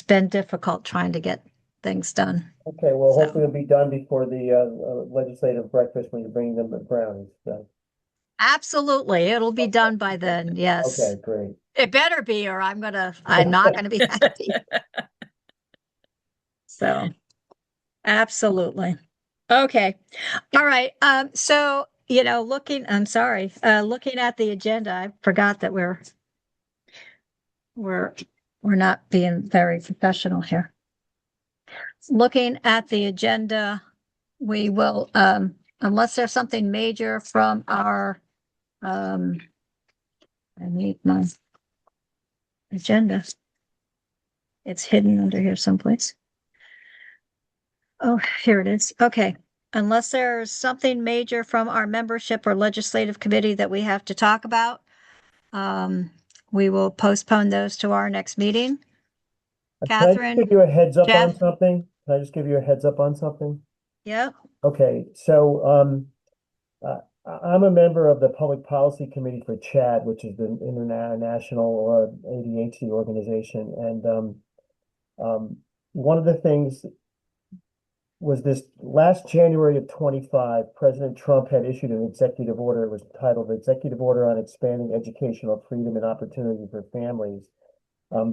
been difficult trying to get things done. Okay, well, So- hopefully it'll be done before the legislative breakfast when you're bringing them the brownies. So, Absolutely. It'll be done by then. Yes. okay, great. It better be, or I'm not gonna be happy. So, absolutely. Okay. All right. So, looking at the agenda, I forgot that we're not being very professional here. Looking at the agenda, we will, unless there's something major from our, I need my agenda. It's hidden under here someplace. Oh, here it is. Okay. Unless there's something major from our membership or legislative committee that we have to talk about, we will postpone those to our next meeting. Can I just Catherine, give you a heads up on Jeff? something? Can I just give you a heads up on something? Yep. Okay, so I'm a member of the Public Policy Committee for CHAD, which is the International ADHD organization. And one of the things was this last January of 25, President Trump had issued an executive order. It was titled Executive Order on Expanding Educational Freedom and Opportunity for Families.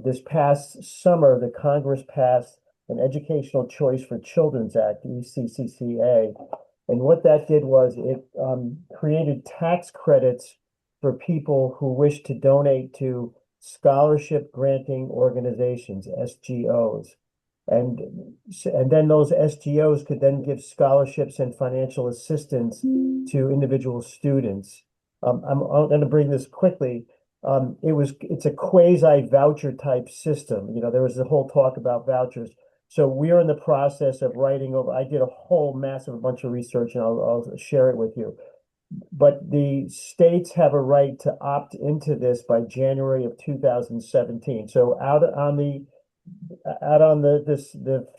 This past summer, the Congress passed an Educational Choice for Children's Act, ECCCA. And what that did was it created tax credits for people who wish to donate to scholarship granting organizations, SGOs. And then those SGOs could then give scholarships and financial assistance to individual students. I'm going to bring this quickly. It's a quasi voucher type system. There was a whole talk about vouchers. So we're in the process of writing over. I did a whole massive bunch of research, and I'll share it with you. But the states have a right to opt into this by January of 2017. So out on the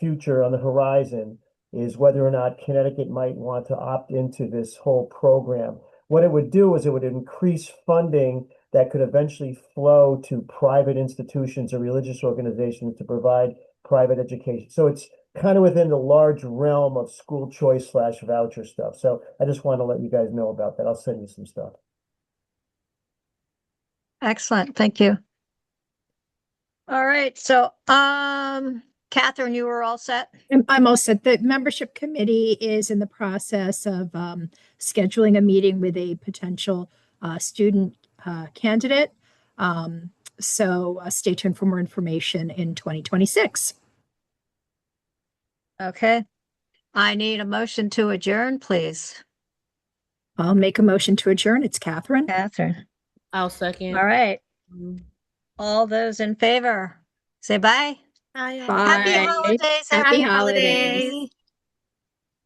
future on the horizon is whether or not Connecticut might want to opt into this whole program. What it would do is it would increase funding that could eventually flow to private institutions or religious organizations to provide private education. So it's kind of within the large realm of school choice / voucher stuff. So I just want to let you guys know about that. I'll send you some stuff. Excellent. Thank you. All right. So, Catherine, you were all set? I'm all set. The membership committee is in the process of scheduling a meeting with a potential student candidate. So stay tuned for more information in 2026. Okay. I need a motion to adjourn, please. I'll make a motion to adjourn. It's Catherine. Catherine. I'll second. All right. Mhm. All those in favor, say bye. Bye. Bye. Happy holidays, Happy everybody. holidays.